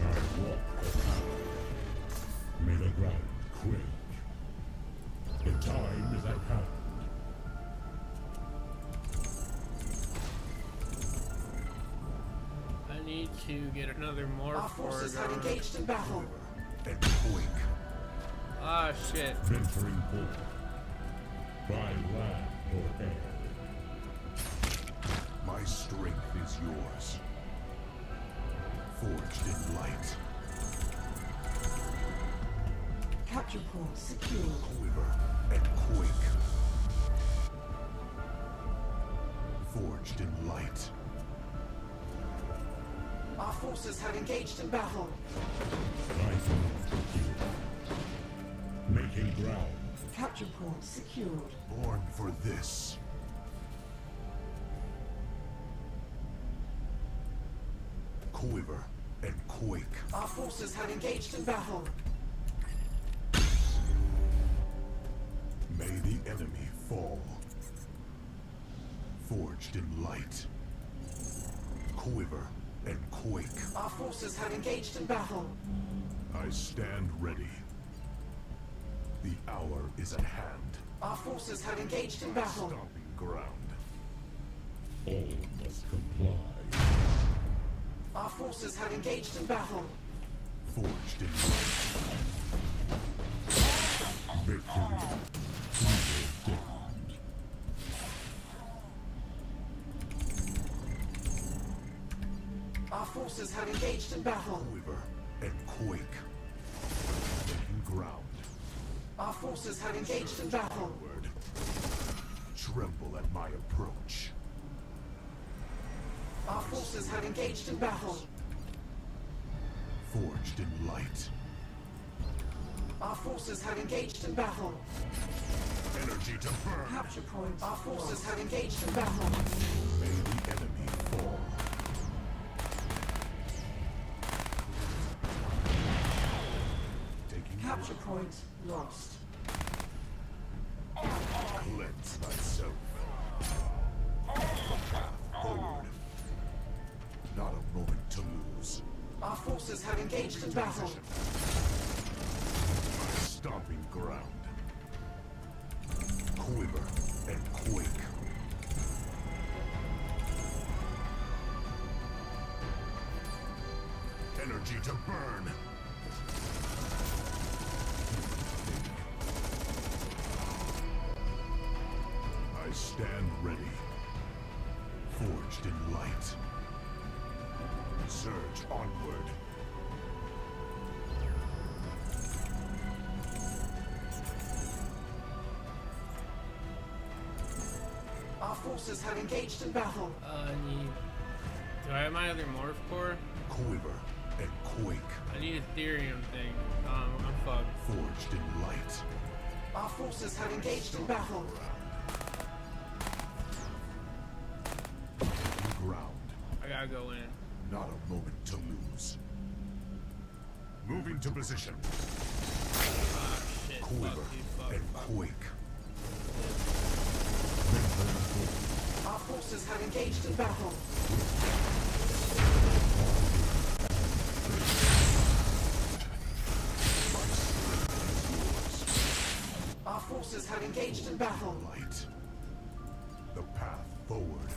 I walk the path. May the ground quake. The time is at hand. I need to get another Our morph forces core have going. engaged in battle. And quake. Ah, shit. Venturing forth. By land or air. My strength is yours. Forged in light. Capture point secured. Quiver and quake. Forged in light. Our forces have engaged in battle. I do not fear. Making ground. Capture point secured. Born for this. Quiver and quake. Our forces have engaged in battle. May the enemy fall. Forged in light. Quiver and quake. Our forces have engaged in battle. I stand ready. The hour is at hand. Our forces have engaged in battle. Stomping ground. All must comply. Our forces have engaged in battle. Forged in light. Victory. Predestined. Our forces have engaged in battle. Quiver and quake. Making ground. Our forces have engaged in battle. Onward. Tremble at my approach. Our forces have engaged in battle. Forged in light. Our forces have engaged in battle. Energy to burn. Capture point. Our forces have engaged in battle. May the enemy fall. Taking Capture point lost. cleanse thyself. Path forward. Not a moment to lose. Our forces have engaged in battle. My stomping ground. Quiver and quake. Energy to burn. I stand ready. Forged in light. Surge onward. Our forces have engaged in battle. I need. Do I have my other morph core? Quiver and quake. I need a Ethereum thing. I'm fucked. Forged in light. Our forces have engaged in battle. Taking ground. I gotta go in. Not a moment to lose. Moving to position. Ah, shit. Quiver Fuck, dude, and fuck. quake. Our forces have engaged in battle. Our forces have engaged in battle. Light. The path forward.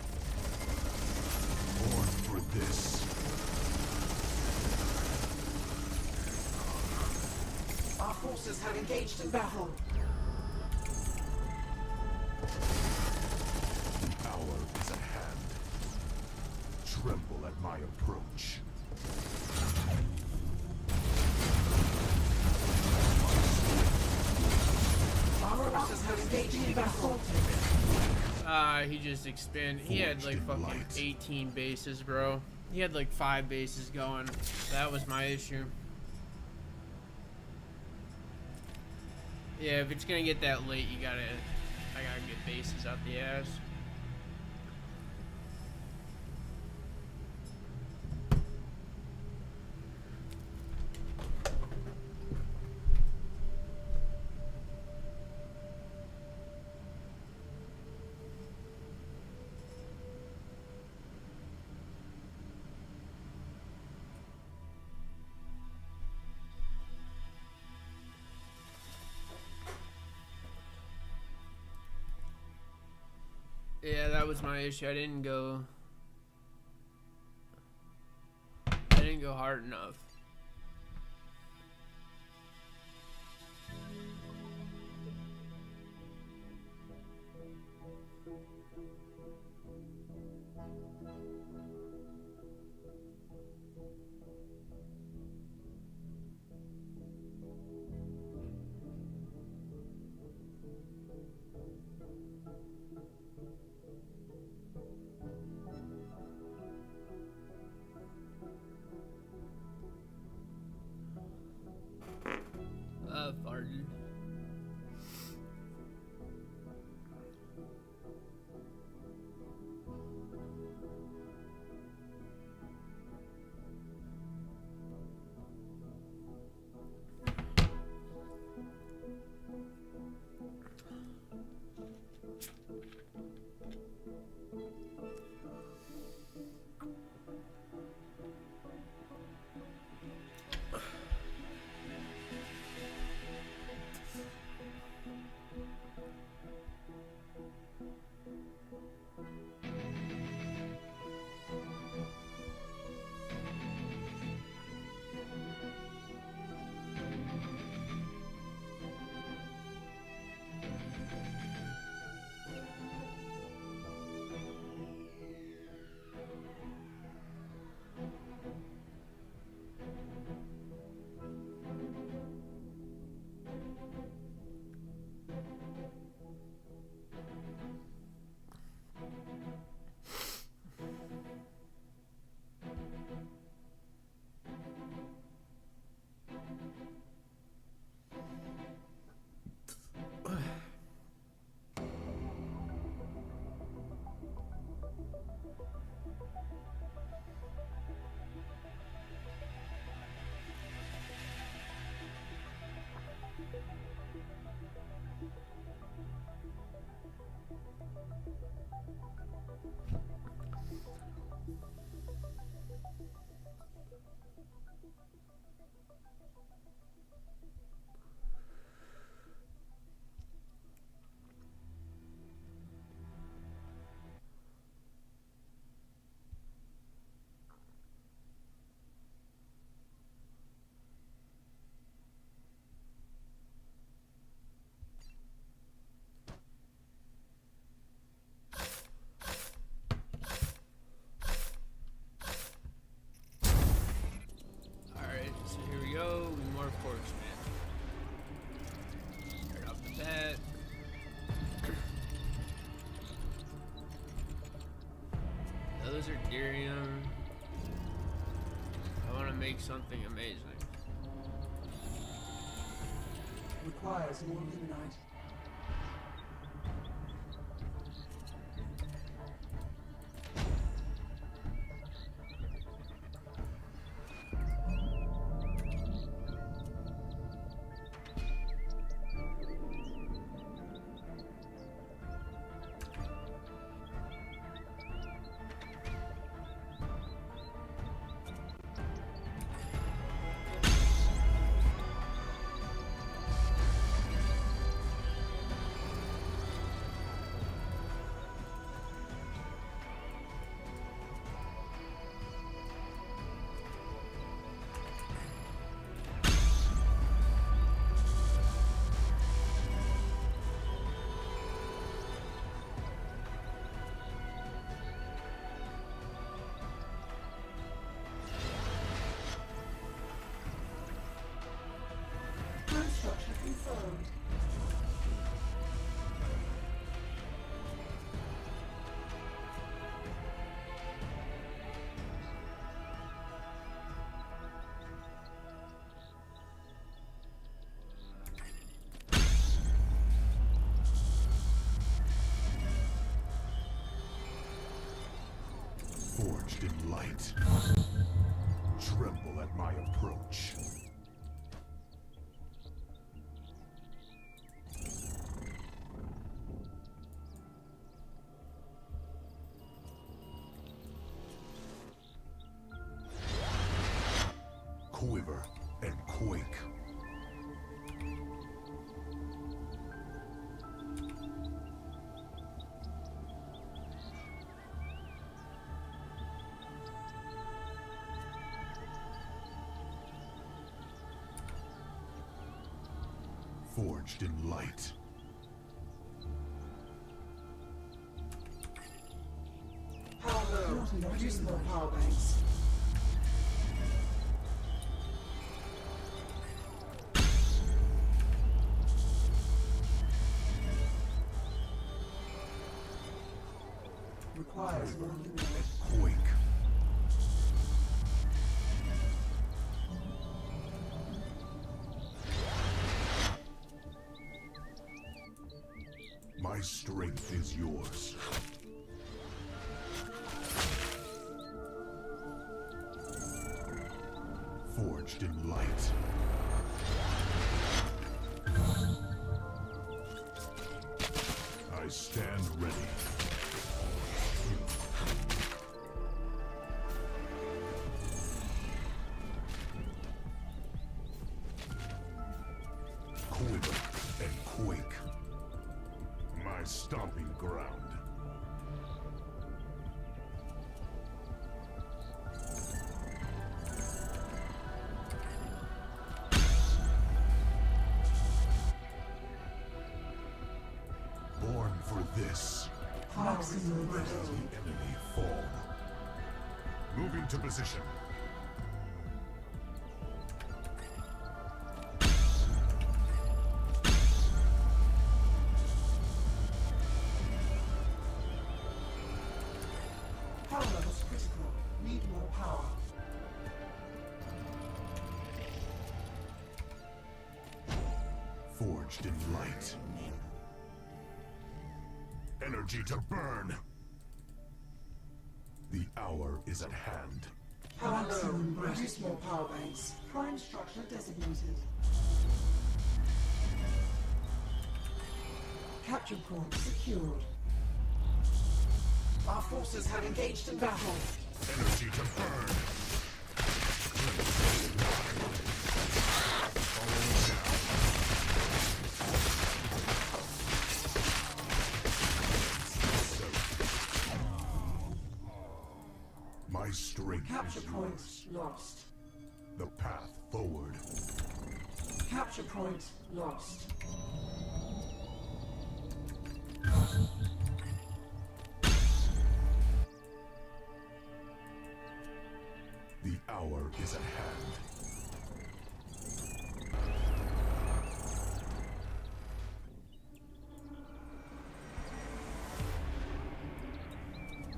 Born for this. Our forces have engaged in battle. The hour is at hand. Tremble at my approach. Our forces have engaged in battle. He just expanded. He had like Forged in fucking light. 18 bases, bro. He had like 5 bases going. That was my issue. Yeah, if it's gonna get that late, I gotta get bases out the ass. Yeah, that was my issue. I didn't go hard enough. Pardon. Those are Dirium. I want to make something amazing. Requires more Luminite. light. Tremble at my approach. Quiver and quake. Forged in light. Power low. Produce more power banks. Requires more luminary. Quake. My strength is yours. Forged in light. I stand ready. Quiver and quake. My stomping ground. Born for this. Maximum Let breath. the enemy fall. Moving to position. Power levels critical. Need more power. Forged in light. Energy to burn. The hour is at hand. Power low. Produce more power banks. Prime structure designated. Capture point secured. Our forces have engaged in battle. Energy to burn. My strength Capture is point yours. lost. The path forward. Capture point lost. The hour is at hand.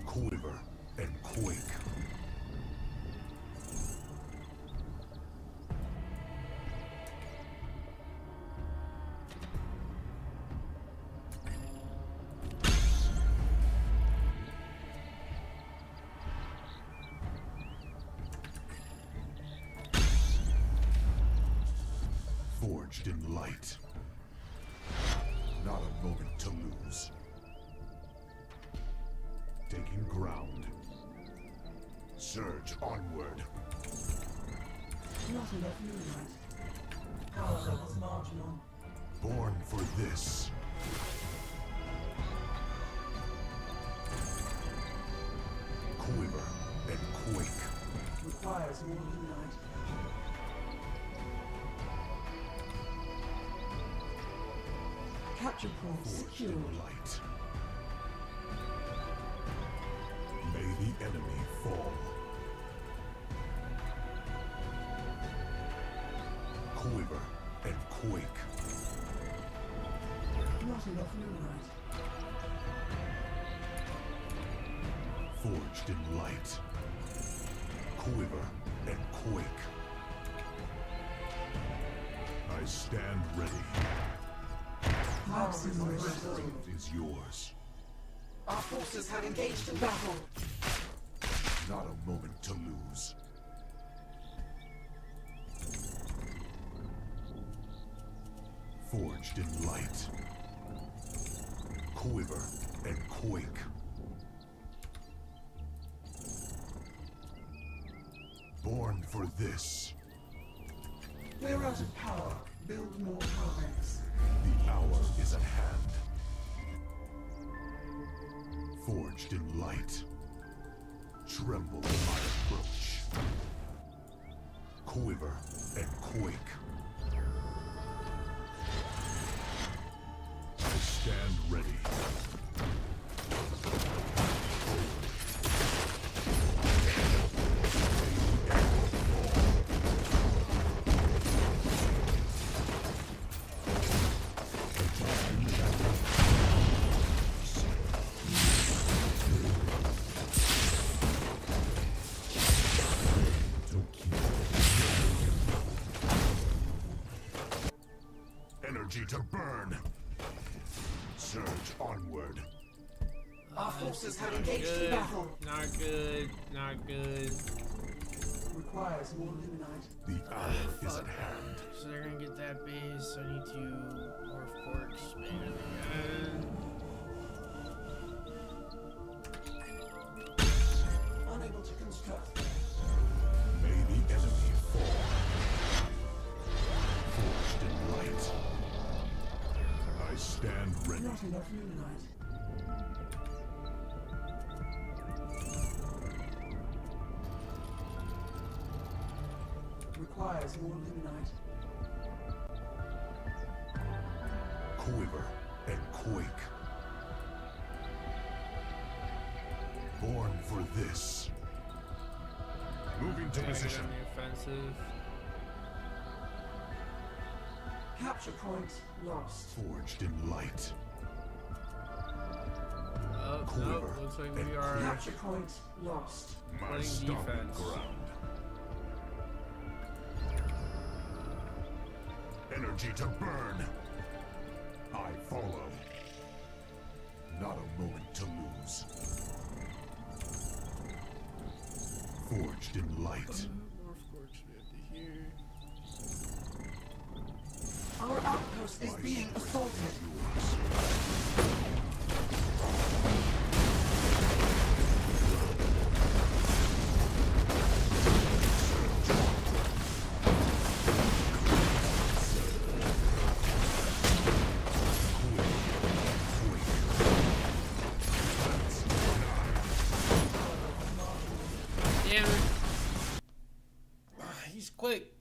Quiver and quake. Forged in light. Not a moment to lose. Taking ground. Surge onward. Not enough luminite. Power levels marginal. Born for this. Quiver and quake. Requires more luminite. Capture point Forged secured. in light. May the enemy fall. Quiver and quake. Not enough luminite. Forged in light. Quiver and quake. I stand ready. Maximum My breath. strength is yours. Our forces have engaged in battle. Not a moment to lose. Forged in light. Quiver and quake. Born for this. We're out of power. Build more power banks. The hour is at hand. Forged in light. Tremble at my approach. Quiver and quake. I stand ready. Energy to burn. Surge onward. Our forces have engaged in Good. battle. Not good. Not good. Requires more luminite. The hour is at hand. So they're gonna get that base. I need to morph quarks, man. Again. Unable to construct. May the enemy fall. Forged in light. I stand ready. Not enough luminite. Requires more luminite. Quiver and quake. Born for this. Moving to Gotta get position. on the offensive. Capture point lost. Forged in light. Oh, nope. Quiver Looks like and we are. Capture point lost. My Playing stomping defense. ground. Energy to burn. I follow. Not a moment to lose. Forged in light. Morph quarks we have to hear. Our outpost is being assaulted. Damn it. He's quick.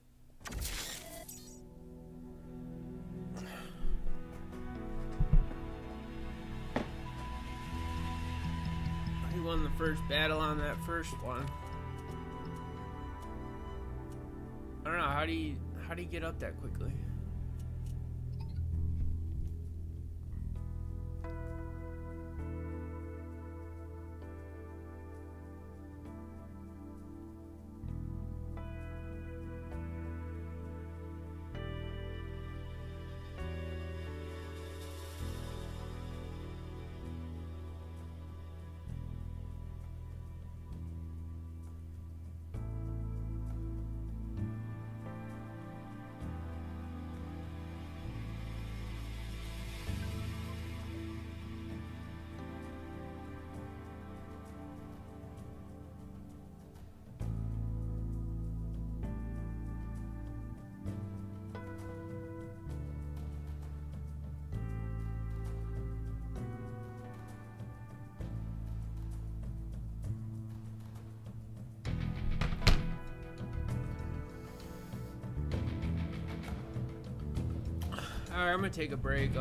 He won the first battle on that first one. I don't know, how do you get up that quickly? Alright, I'm gonna take a break.